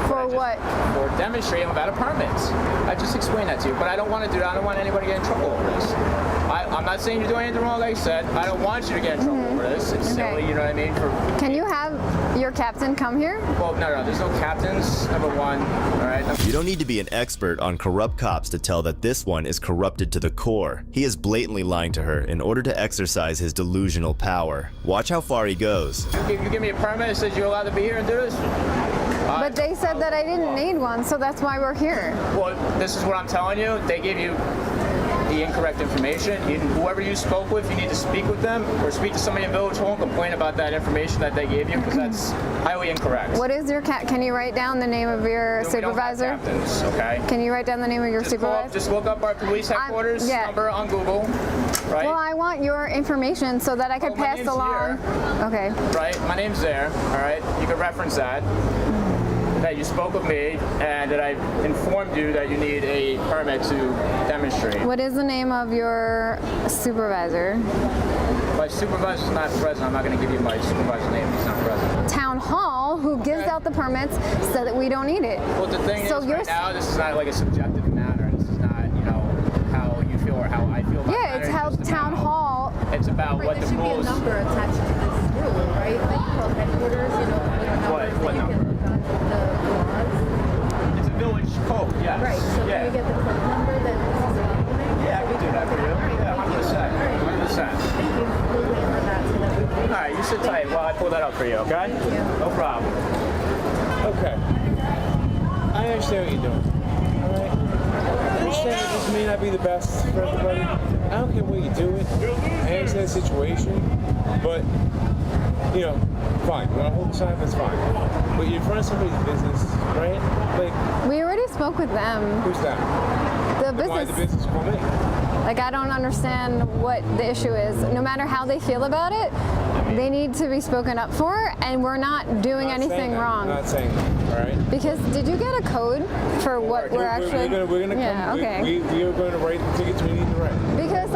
For what? For demonstrating without a permit. I just explained that to you, but I don't want to do that. I don't want anybody to get in trouble over this. I'm not saying you're doing anything wrong, like I said. I don't want you to get in trouble over this. It's silly, you know what I mean? Can you have your captain come here? Well, no, there's no captains, number one, all right? You don't need to be an expert on corrupt cops to tell that this one is corrupted to the core. He is blatantly lying to her in order to exercise his delusional power. Watch how far he goes. You give me a permit that says you're allowed to be here and do this? But they said that I didn't need one, so that's why we're here. Well, this is what I'm telling you. They gave you the incorrect information. Whoever you spoke with, you need to speak with them or speak to somebody in Village Hall and complain about that information that they gave you because that's highly incorrect. What is your can you write down the name of your supervisor? We don't have captains, okay? Can you write down the name of your supervisor? Just look up our police headquarters number on Google, right? Well, I want your information so that I could pass along. Okay. Right, my name's there, all right? You can reference that you spoke with me and that I informed you that you need a permit to demonstrate. What is the name of your supervisor? My supervisor's not present. I'm not going to give you my supervisor's name. He's not present. Town Hall, who gives out the permits, said that we don't need it. Well, the thing is, right now, this is not like a subjective matter. This is not, how you feel or how I feel about it. Yeah, it's how Town Hall. It's about what the rules. There should be a number attached to this rule, right? Like called headquarters, What number? It's a village code, yes. Right, so can you get the code number that this is applicable? Yeah, I can do that for you. Yeah, 100%. 100%. Thank you. We'll wait for that so that we can... All right, you sit tight while I pull that up for you, okay? Yeah. No problem. Okay. I understand what you're doing. Alright? I understand that this may not be the best for everybody. I don't care what you do it. I understand the situation. But, fine. You want to hold the sign, that's fine. But you're in front of somebody's business, right? Like, we already spoke with them. Who's that? The business. Why the business call me? Like, I don't understand what the issue is. No matter how they feel about it, they need to be spoken up for, and we're not doing anything wrong. I'm not saying that, all right? Because did you get a code for what we're actually... We're gonna yeah, come. Okay. We are going to write the tickets we need to write. Because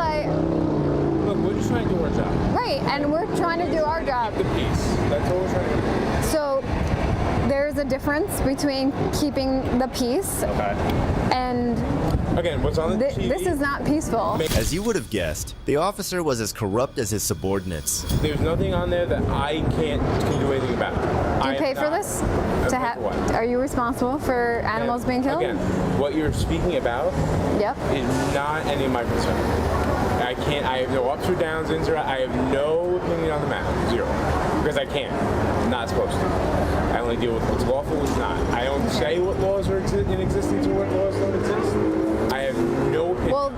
Look, we're just trying to do our job. Right, and we're trying to do our job. Keep the peace. That's what we're trying to do. So there's a difference between keeping the peace and again, what's on the TV? This is not peaceful. As you would have guessed, the officer was as corrupt as his subordinates. There's nothing on there that I can do anything about. Do you pay for this? Are you responsible for animals being killed? Again, what you're speaking about is not any of my concern. I have no ups or downs, I have no opinion on the matter. Zero. Because I can't. I'm not supposed to. I only deal with what's lawful, what's not. I don't say what laws are in existence or what laws don't exist. I have no opinion. Well,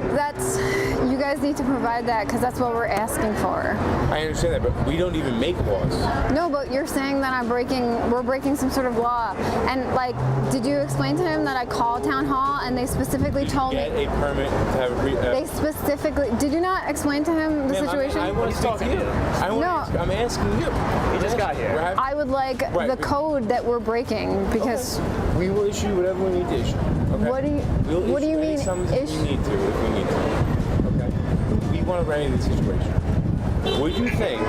you guys need to provide that because that's what we're asking for. I understand that, but we don't even make laws. No, but you're saying that we're breaking some sort of law. And did you explain to him that I called Town Hall and they specifically told me... Get a permit to have a... They specifically... Did you not explain to him the situation? I want to speak to you. I'm asking you. He just got here. I would like the code that we're breaking because... Okay. We will issue whatever we need to issue. Okay? What do you mean issue? If we need to. Okay? We want to remedy the situation. Would you think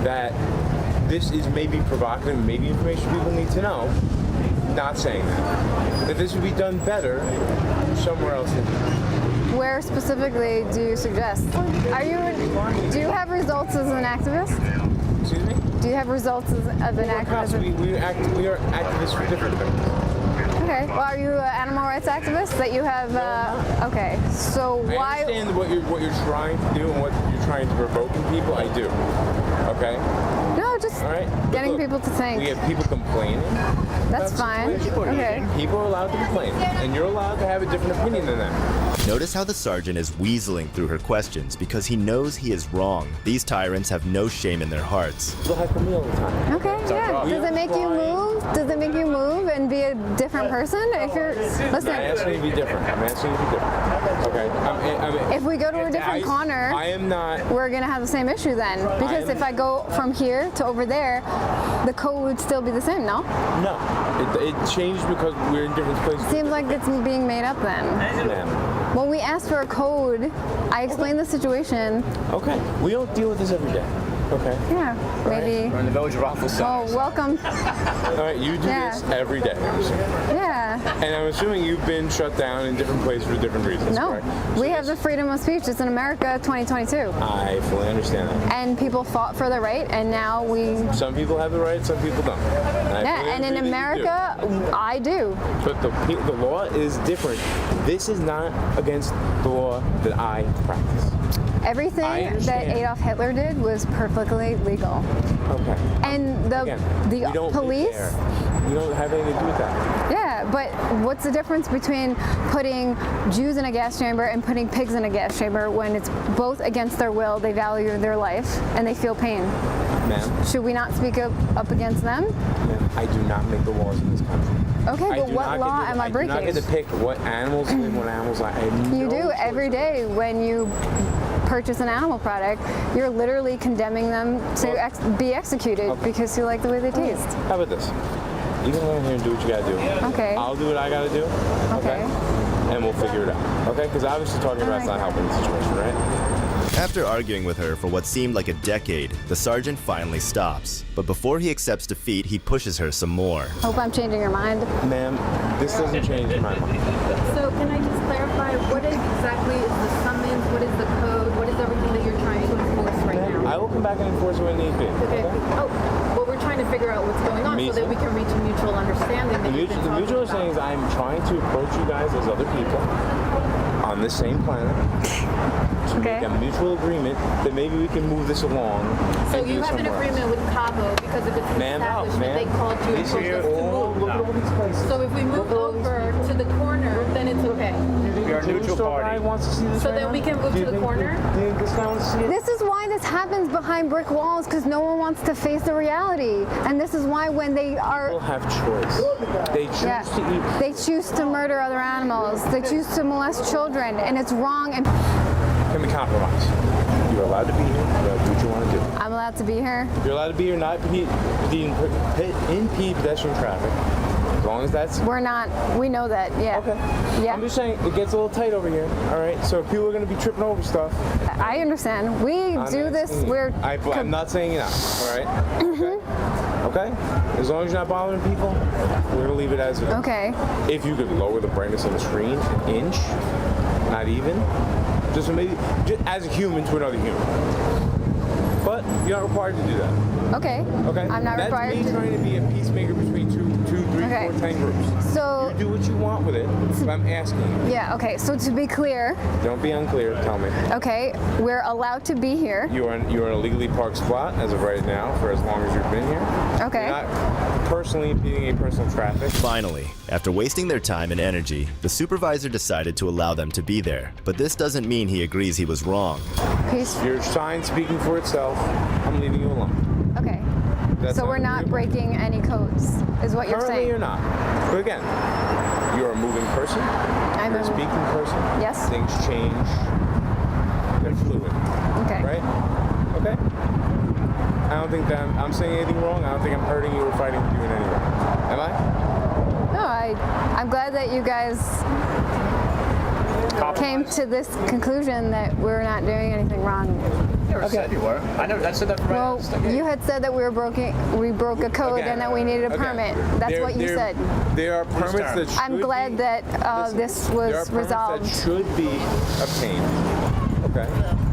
that this is maybe provocative, maybe information people need to know? Not saying that. That this would be done better somewhere else. Where specifically do you suggest? Do you have results as an activist? Excuse me? Do you have results as an activist? We are activists for different things. Okay. Well, are you an animal rights activist? That you have. Okay. So why? I understand what you're trying to do and what you're trying to provoke in people. I do. Okay. No, just getting people to think. We have people complaining. That's fine. Okay. People are allowed to complain, and you're allowed to have a different opinion than them. Notice how the sergeant is weaseling through her questions because he knows he is wrong. These tyrants have no shame in their hearts. They'll heckle me all the time. Okay, yeah. Does it make you move? Does it make you move and be a different person? If you're, listen. I'm asking you to be different. I'm asking you to be different. Okay. If we go to a different corner, I am not. We're gonna have the same issue then. Because if I go from here to over there, the code would still be the same, no? No. It changed because we're in different places. Seems like it's being made up then. Ma'am. When we asked for a code, I explained the situation. Okay. We don't deal with this every day. Okay. Yeah, maybe. We're in the village of Wrongful. Oh, welcome. All right, you do this every day. Yeah. And I'm assuming you've been shut down in different places for different reasons, No, correct? we have the freedom of speech. It's in America 2022. I fully understand that. And people fought for the right, and now we... Some people have the right, some people don't. And in America, I do. But the law is different. This is not against the law that I practice. Everything that Adolf Hitler did was perfectly legal. Okay. And the police... You don't have anything to do with that. Yeah, but what's the difference between putting Jews in a gas chamber and putting pigs in a gas chamber when it's both against their will, they value their life, and they feel pain? Ma'am. Should we not speak up against them? Ma'am, I do not make the laws in this country. Okay, but what law am I breaking? I do not get to pick what animals live, what animals I You do every day when you purchase an animal product. You're literally condemning them to be executed because you like the way they taste. How about this? You can go in here and do what you gotta do. Okay. I'll do what I gotta do. Okay. And we'll figure it out. Okay? Because obviously talking about it's not helping the situation, right? After arguing with her for what seemed like a decade, the sergeant finally stops. But before he accepts defeat, he pushes her some more. Hope I'm changing your mind. Ma'am, this doesn't change my mind. So can I just clarify, what exactly is the summons, what is the code, what is everything that you're trying to enforce right now? I will come back and enforce when need be. Okay. Oh, well, we're trying to figure out what's going on so that we can reach a mutual understanding. The mutual understanding is I'm trying to approach you guys as other people on the same planet to make a mutual agreement that maybe we can move this along. So you have an agreement with Cabo because if it's an establishment, they called you and told us to move. Look at all these places. So if we move over to the corner, then it's okay. We are a neutral party. Wants to see this So right then now? we can move Do you to the think corner? Do you think this guy wants to see it? This is why this happens behind brick walls, because no one wants to face the reality. And this is why when they are... People have choice. They choose to eat. They choose to murder other animals. They choose to molest children, and it's wrong. And Can we compromise? You're allowed to be here. You're allowed to do what you want to do. I'm allowed to be here. You're allowed to be here, not impede pedestrian traffic. As long as that's... We're not. We know that, yeah. Okay. Yeah. I'm just saying, it gets a little tight over here, all right? So if people are going to be tripping over stuff... I understand. We do this, I'm not saying you're not, all right? Okay? As long as you're not bothering people, we're going to leave it as it is. Okay. If you could lower the brightness on the screen an inch, not even, just maybe, just as a human to another human. But you're not required to do that. Okay. Okay? I'm not required to. That's me trying to be a peacemaker between 2, 3, 4, 10 groups. So... You do what you want with it, but I'm asking you. Yeah, okay. So to be clear... Don't be unclear, tell me. Okay, we're allowed to be here. You are in a legally parked spot as of right now for as long as you've been here. Okay. You're not personally impeding a personal traffic. Finally, after wasting their time and energy, the supervisor decided to allow them to be there. But this doesn't mean he agrees he was wrong. Peace. Your sign speaking for itself, I'm leaving you alone. Okay. That's So we're not breaking any codes, is what you're Currently saying? you're not. But again, you're a moving person. You're a speaking person. Yes. Things change. They're fluid. Okay. Right? Okay? I don't think that I'm saying anything wrong. I don't think I'm hurting you or fighting with you in any way. Am I? No, I'm glad that you guys came to this conclusion that we're not doing anything wrong. never said you were. I never. That's the Well, you had said that we broke a code and that we needed a permit. That's what you said. There are permits that should I'm glad that this was resolved. that should be obtained. Okay,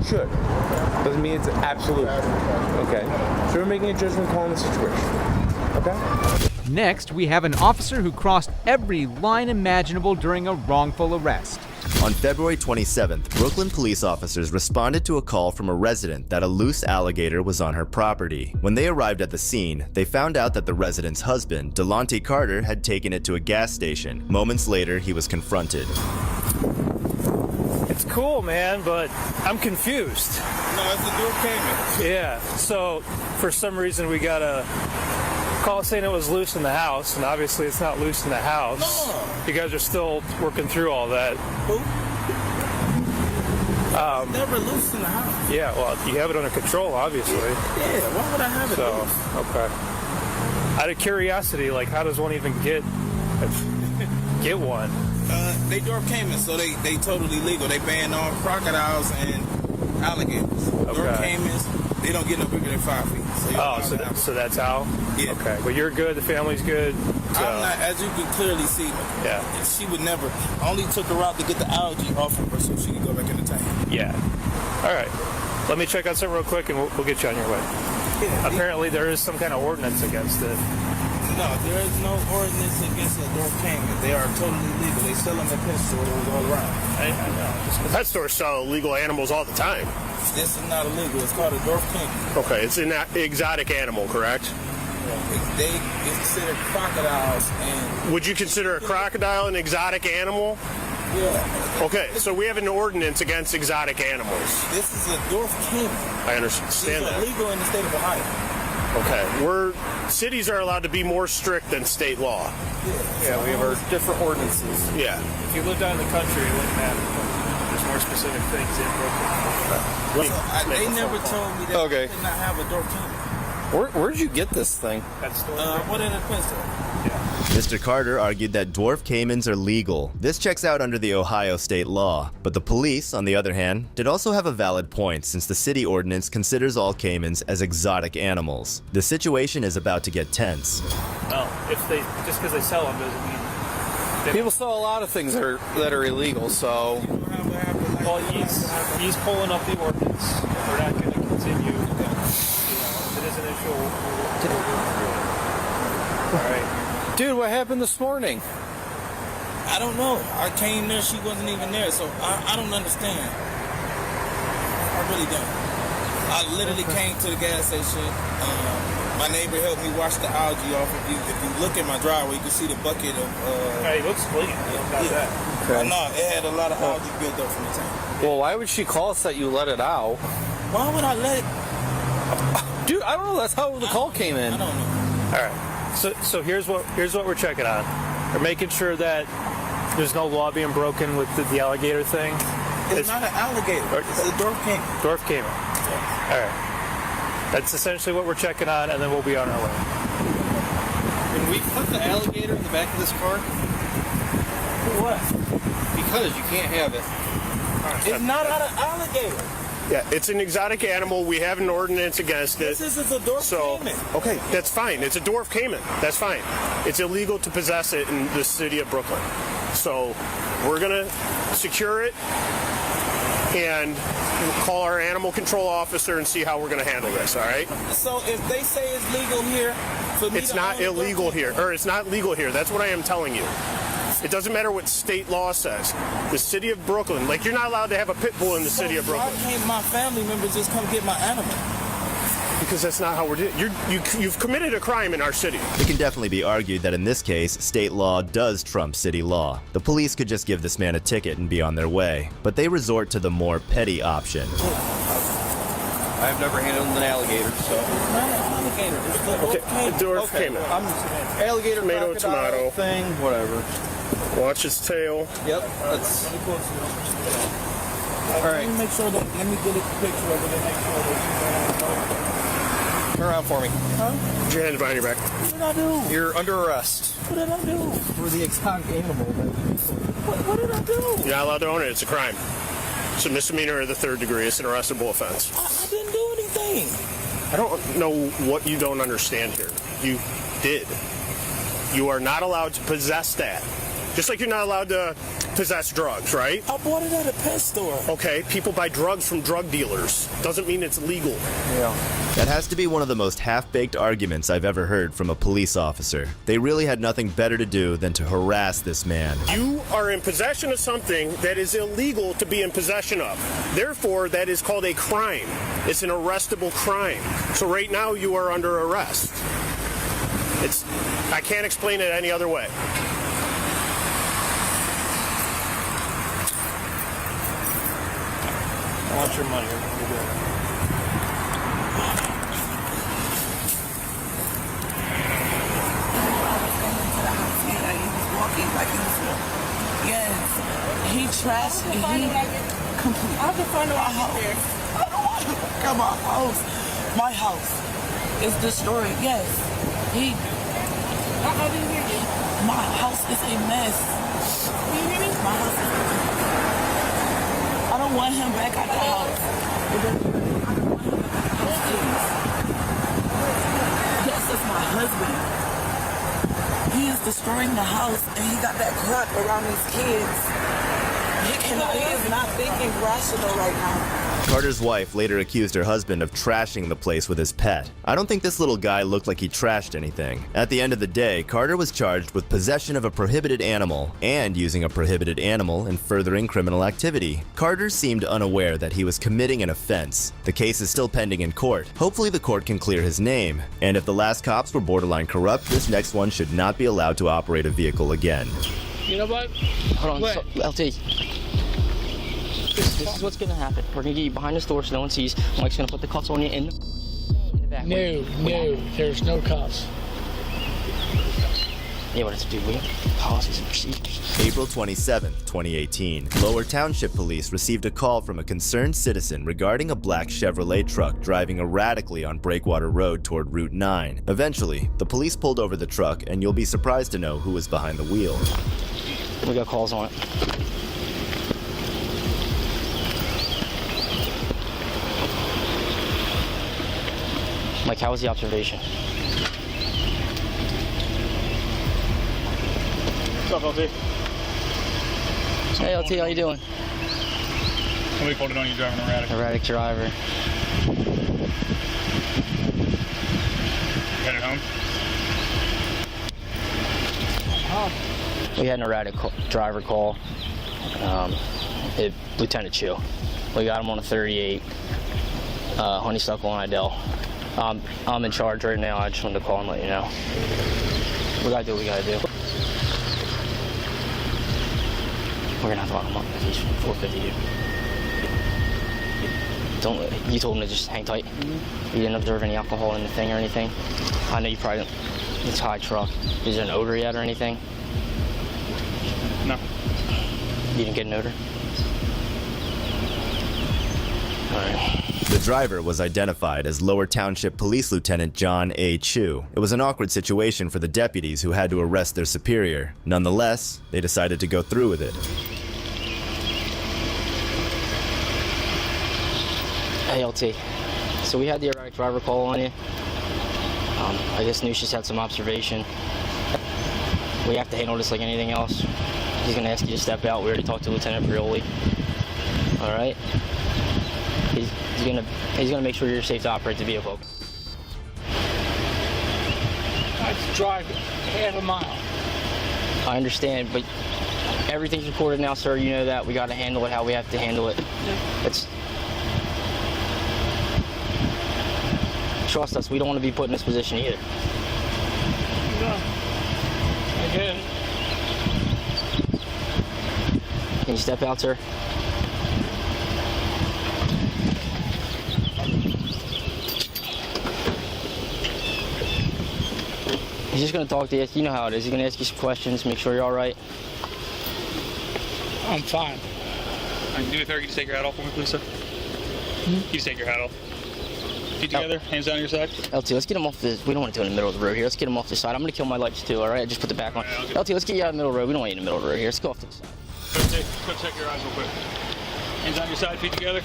should. Doesn't mean it's absolute. Okay, so we're making a judgment call in the situation. Okay. Next, we have an officer who crossed every line imaginable during a wrongful arrest. On February 27th, Brooklyn police officers responded to a call from a resident that a loose alligator was on her property. When they arrived at the scene, they found out that the resident's husband, Delonte Carter, had taken it to a gas station. Moments later, he was confronted. It's cool, man, but I'm confused. No, it's a door payment. Yeah, so for some reason we got a call saying it was loose in the house, and obviously it's not loose in the house. No. You guys are still working through all that. Who? Never loose in the house. Yeah, well, you have it under control, obviously. Yeah, why would I have it loose? Okay. Out of curiosity, like, how does one even get one? They door caimans, so they totally legal. They ban all crocodiles and alligators. Door caimans, They don't get no bigger than 5 feet. So that's how? Yeah. Okay, but you're good, the family's good. So. I'm not, as you can clearly see, yeah. She would never, I only took her out to get the algae off of her so she could go back in the tank. Yeah. All right. Let me check out something real quick and we'll get you on your way. Yeah, apparently there is some kind of ordinance against it. No, there is no ordinance against a dwarf caiman. They are totally legal. They sell them at pet stores all around. I know. Pet stores sell illegal animals all the time. This is not illegal. It's called a dwarf caiman. Okay, it's an exotic animal, correct? They consider crocodiles and... Would you consider a crocodile an exotic animal? Yeah. Okay, so we have an ordinance against exotic animals. This is a dwarf caiman. I understand that. It's illegal in the state of Ohio. Okay, cities are allowed to be more strict than state law. Yeah, we have our different ordinances. Yeah. If you lived out in the country, it wouldn't matter. There's more specific things in Brooklyn. They never told me that they did not have a dwarf caiman. Where'd you get this thing? What in a pet store? Mr. Carter argued that dwarf caimans are legal. This checks out under the Ohio state law. But the police, on the other hand, did also have a valid point since the city ordinance considers all caimans as exotic animals. The situation is about to get tense. Well, just because they sell them doesn't mean... People sell a lot of things that are illegal, so... Well, he's pulling up the ordinance. We're not going to continue. It is an issue. All right. Dude, what happened this morning? I don't know. I came there, she wasn't even there, so I don't understand. I really don't. I literally came to the gas station. My neighbor helped me wash the algae off. If you look at my driveway, you can see the bucket of... Hey, it looks clean. That. Okay. No, it had a lot of algae built up from the tank. Well, why would she call us that you let it out? Why would I let it... Dude, I don't know. That's how the call came in. I don't know. All right. So here's what we're checking on. We're making sure that there's no law being broken with the alligator thing. It's not an alligator. It's a dwarf caiman. Dwarf caiman. Yeah. All right. That's essentially what we're checking on, and then we'll be on our way. Can we put the alligator in the back of this car? For what? Because you can't have it. It's not an alligator. Yeah, it's an exotic animal. We have an ordinance against it. This is a dwarf caiman. Okay, that's fine. It's a dwarf caiman. That's fine. It's illegal to possess it in the city of Brooklyn. So we're going to secure it and call our animal control officer and see how we're going to handle this, all right? So if they say it's legal here, for me it's not illegal here, or it's not legal here. That's what I am telling you. It doesn't matter what state law says. The city of Brooklyn, like you're not allowed to have a pit bull in the city of Brooklyn. Why can't my family members just come get my animal? Because that's not how we're doing it. You've committed a crime in our city. It can definitely be argued that in this case, state law does trump city law. The police could just give this man a ticket and be on their way, but they resort to the more petty option. I've never handled an alligator, so... It's not an alligator. It's the dwarf caiman. Alligator, tomato, tomato thing, whatever. Watch its tail. Yep, that's... All right. Let me get a picture of it and make sure that Turn around for me. Huh? Put your hands behind your back. What did I do? You're under arrest. What did I do? For the exotic animal. What did I do? You're not allowed to own it. It's a crime. It's a misdemeanor of the 3rd degree. It's an arrestable offense. I didn't do anything. I don't know what you don't understand here. You did. You are not allowed to possess that. Just like you're not allowed to possess drugs, right? I bought it at a pet store. Okay, people buy drugs from drug dealers. Doesn't mean it's legal. Yeah. That has to be one of the most half-baked arguments I've ever heard from a police officer. They really had nothing better to do than to harass this man. You are in possession of something that is illegal to be in possession of. Therefore, that is called a crime. It's an arrestable crime. So right now, you are under arrest. I can't explain it any other way. I want your money. Yes, he trashed me. Completely. I can find my house. Come on, my house is destroyed. Yes, he. I didn't hear you. My house is a mess. Can you hear me? My house is a mess. I don't want him back at the house. I don't want him back at the house. destroying the house, and he got that clock around his kids. He is not thinking rational right now. Carter's wife later accused her husband of trashing the place with his pet. I don't think this little guy looked like he trashed anything. At the end of the day, Carter was charged with possession of a prohibited animal and using a prohibited animal in furthering criminal activity. Carter seemed unaware that he was committing an offense. The case is still pending in court. Hopefully the court can clear his name. And if the last cops were borderline corrupt, this next one should not be allowed to operate a vehicle again. You know what? Hold on, LT. This is what's gonna happen. We're gonna get you behind this door so no one sees. Mike's gonna put the cuffs on you in the back. No, there's no cuffs. Yeah, what it's do, we policies and procedures. April 27th, 2018. Lower Township Police received a call from a concerned citizen regarding a black Chevrolet truck driving erratically on Breakwater Road toward Route 9. Eventually, the police pulled over the truck, and you'll be surprised to know who was behind the wheel. We got calls on it. Mike, how was the observation? What's up, LT? Hey, LT, how you doing? Somebody called it on you driving erratic. Erratic driver. Headed home? We had an erratic driver call. Lieutenant Chu. We got him on a 38 Honeysuckle on Idell. I'm in charge right now. I just wanted to call and let you know. We gotta do what we gotta do. We're gonna have to lock him up if he's 450. You told him to just hang tight? You didn't observe any alcohol in the thing or anything? I know you probably didn't. It's a high truck. Is there an odor yet or anything? No. You didn't get an odor? All right. The driver was identified as Lower Township Police Lieutenant John A. Chu. It was an awkward situation for the deputies who had to arrest their superior. Nonetheless, they decided to go through with it. Hey, LT. So we had the erratic driver call on you. I guess Nucius had some observation. We have to handle this like anything else. He's gonna ask you to step out. We already talked to Lieutenant Prioli. All right? He's gonna make sure you're safe to operate the vehicle. I have to drive half a mile. I understand, but everything's recorded now, sir. You know that. We gotta handle it how we have to handle it. Trust us, we don't want to be put in this position either. No. I get it. Can you step out, sir? He's just going to talk to you. You know how it is. He's going to ask you some questions, make sure you're all right. I'm fine. Do me a favor, can you just take your hat off for me, please, sir? Can you just take your hat off? Feet together, hands down your side. LT, let's get him off this. We don't want to do it in the middle of the road here. Let's get him off this side. I'm going to kill my lights too, all right? Just put the back on. Right, LT, let's get you out of the middle of the road. We don't want you in the middle of the road here. Let's go off to the side. Go check your eyes real quick. Hands on your side, feet together.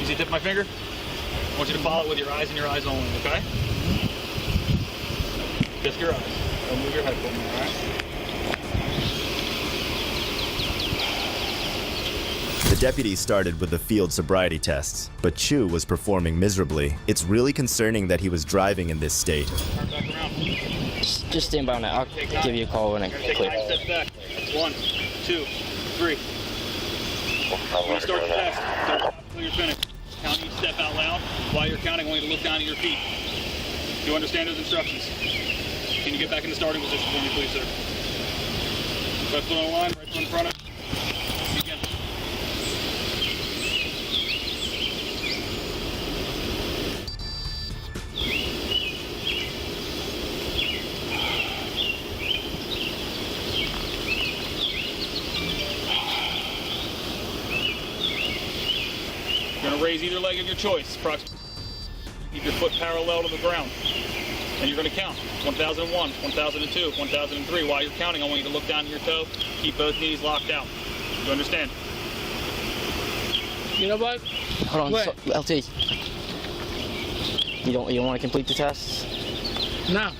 You see the tip of my finger? I want you to follow it with your eyes and your eyes only, okay? Just your eyes. Don't move your head for me, all right? The deputies started with the field sobriety tests, but Chu was performing miserably. It's really concerning that he was driving in this state. Turn back around. Just stand by now. I'll give you a call when I take clear. 9 steps back. 1, 2, 3. When you start the test, until you're finished. Count each step out loud. While you're counting, I want you to look down at your feet. Do you understand those instructions? Can you get back in the starting position for me, please, sir? Left foot on the line, right foot in front of you. Begin. You're going to raise either leg of your choice, approximately. Keep your foot parallel to the ground. And you're going to count 1001, 1002, 1003. While you're counting, I want you to look down at your toe. Keep both knees locked out. Do you understand? You know what? Hold on, so, LT. You don't want to complete the test? No,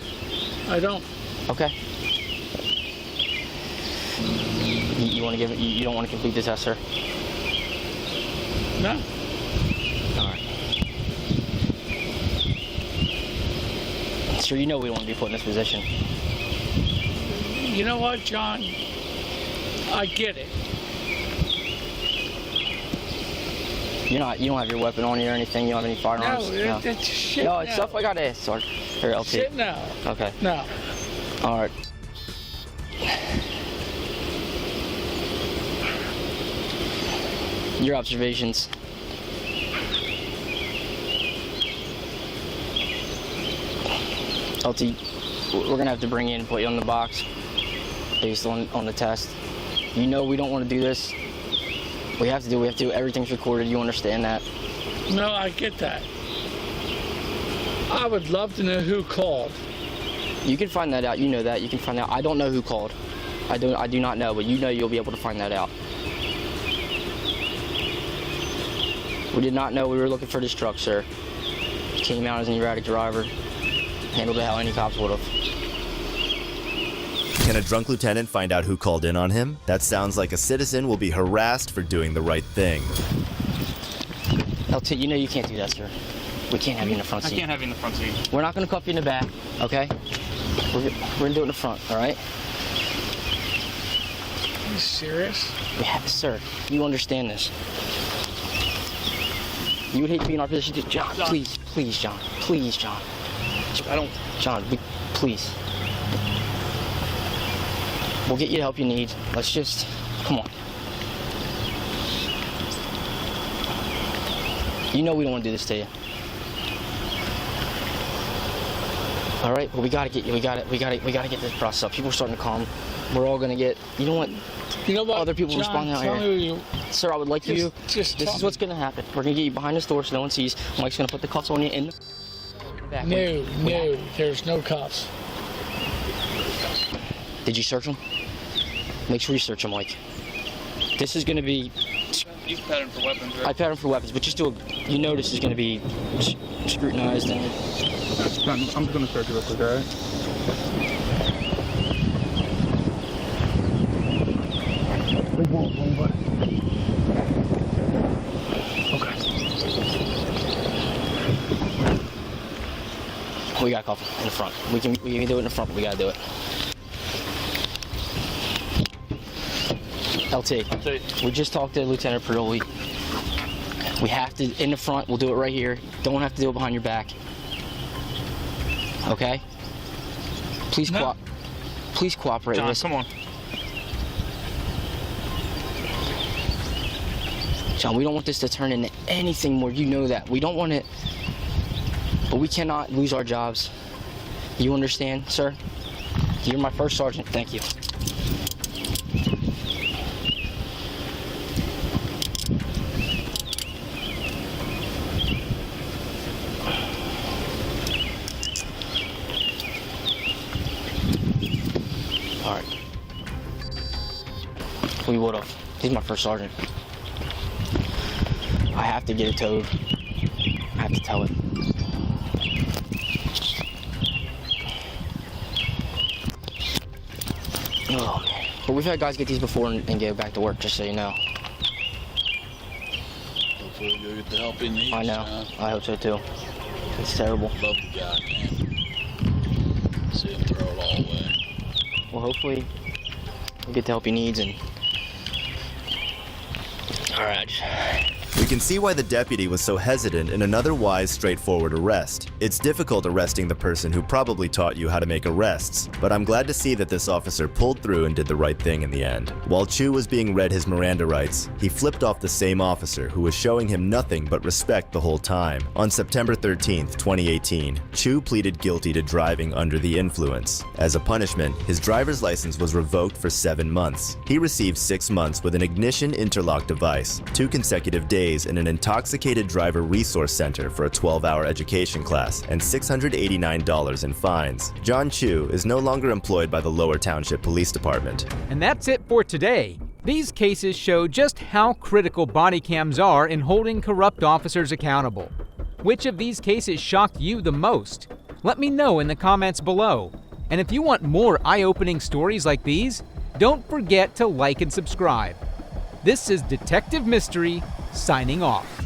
I don't. Okay. You want to give it? You don't want to complete the test, sir? No. All right. Sir, you know we don't want to be put in this position. You know what, John? I get it. You don't have your weapon on you or anything. You don't have any firearms. No, it's shit. No, it's no. stuff I gotta ask, sir. Here, LT. Shit, no. Okay. No. All right. Your observations. LT, we're gonna have to bring you in and put you on the box based on the test. You know we don't want to do this. We have to do everything's recorded. You understand that? No, I get that. I would love to know who called. You can find that out. You know that. You can find out. I don't know who called. I do not know, but you know you'll be able to find that out. We did not know we were looking for this truck, sir. Came out as an erratic driver. Handled it how any cops would have. Can a drunk lieutenant find out who called in on him? That sounds like a citizen will be harassed for doing the right thing. LT, you know you can't do that, sir. We can't have you in the front seat. I can't have you in the front seat. We're not going to cuff you in the back, okay? We're going to do it in the front, all right? Are you serious? Yeah, sir, you understand this. You would hate to be in our position too. John, please, John. Please, John. John, please. We'll get you the help you need. Let's just, come on. You know we don't want to do this to you. All right, well we gotta get you. We gotta get this process up. People are starting to calm. We're all gonna get. You know what? Other people John, responding out tell here. me Sir, I would like you. This is what's gonna happen. We're gonna get you behind this door so no one sees. Mike's gonna put the cuffs on you in the back. No, there's no cuffs. Did you search them? Make sure you search them, Mike. This is gonna be. He's patterned for weapons, right? I pattern for weapons, but just do a. You know this is gonna be scrutinized and. I'm gonna search it real quick, all right? Okay. We got a couple in the front. We can do it in the front, but we gotta do it. LT. We just talked to Lieutenant Peroli. We have to in the front. We'll do it right here. Don't have to do it behind your back. Okay? Please please cooperate John, with us. come on. John, we don't want this to turn into anything more. You know that. We don't want it. But we cannot lose our jobs. You understand, sir? You're my first sergeant. Thank you. All right. We would have. He's my first sergeant. I have to get it towed. I have to tow it. Oh, man. But we've had guys get these before and go back to work, just so you know. Hopefully you'll get the help he needs. I know. I hope so, too. It's terrible. Love the guy, man. See him throw it all away. Well, hopefully he'll get the help he needs and... All right. We can see why the deputy was so hesitant in an otherwise straightforward arrest. It's difficult arresting the person who probably taught you how to make arrests, but I'm glad to see that this officer pulled through and did the right thing in the end. While Chu was being read his Miranda rights, he flipped off the same officer who was showing him nothing but respect the whole time. On September 13th, 2018, Chu pleaded guilty to driving under the influence. As a punishment, his driver's license was revoked for 7 months. He received 6 months with an ignition interlock device, 2 consecutive days in an intoxicated driver resource center for a 12-hour education class, and $689 in fines. John Chu is no longer employed by the Lower Township Police Department. And that's it for today. These cases show just how critical body cams are in holding corrupt officers accountable. Which of these cases shocked you the most? Let me know in the comments below. And if you want more eye-opening stories like these, don't forget to like and subscribe. This is Detective Mystery, signing off.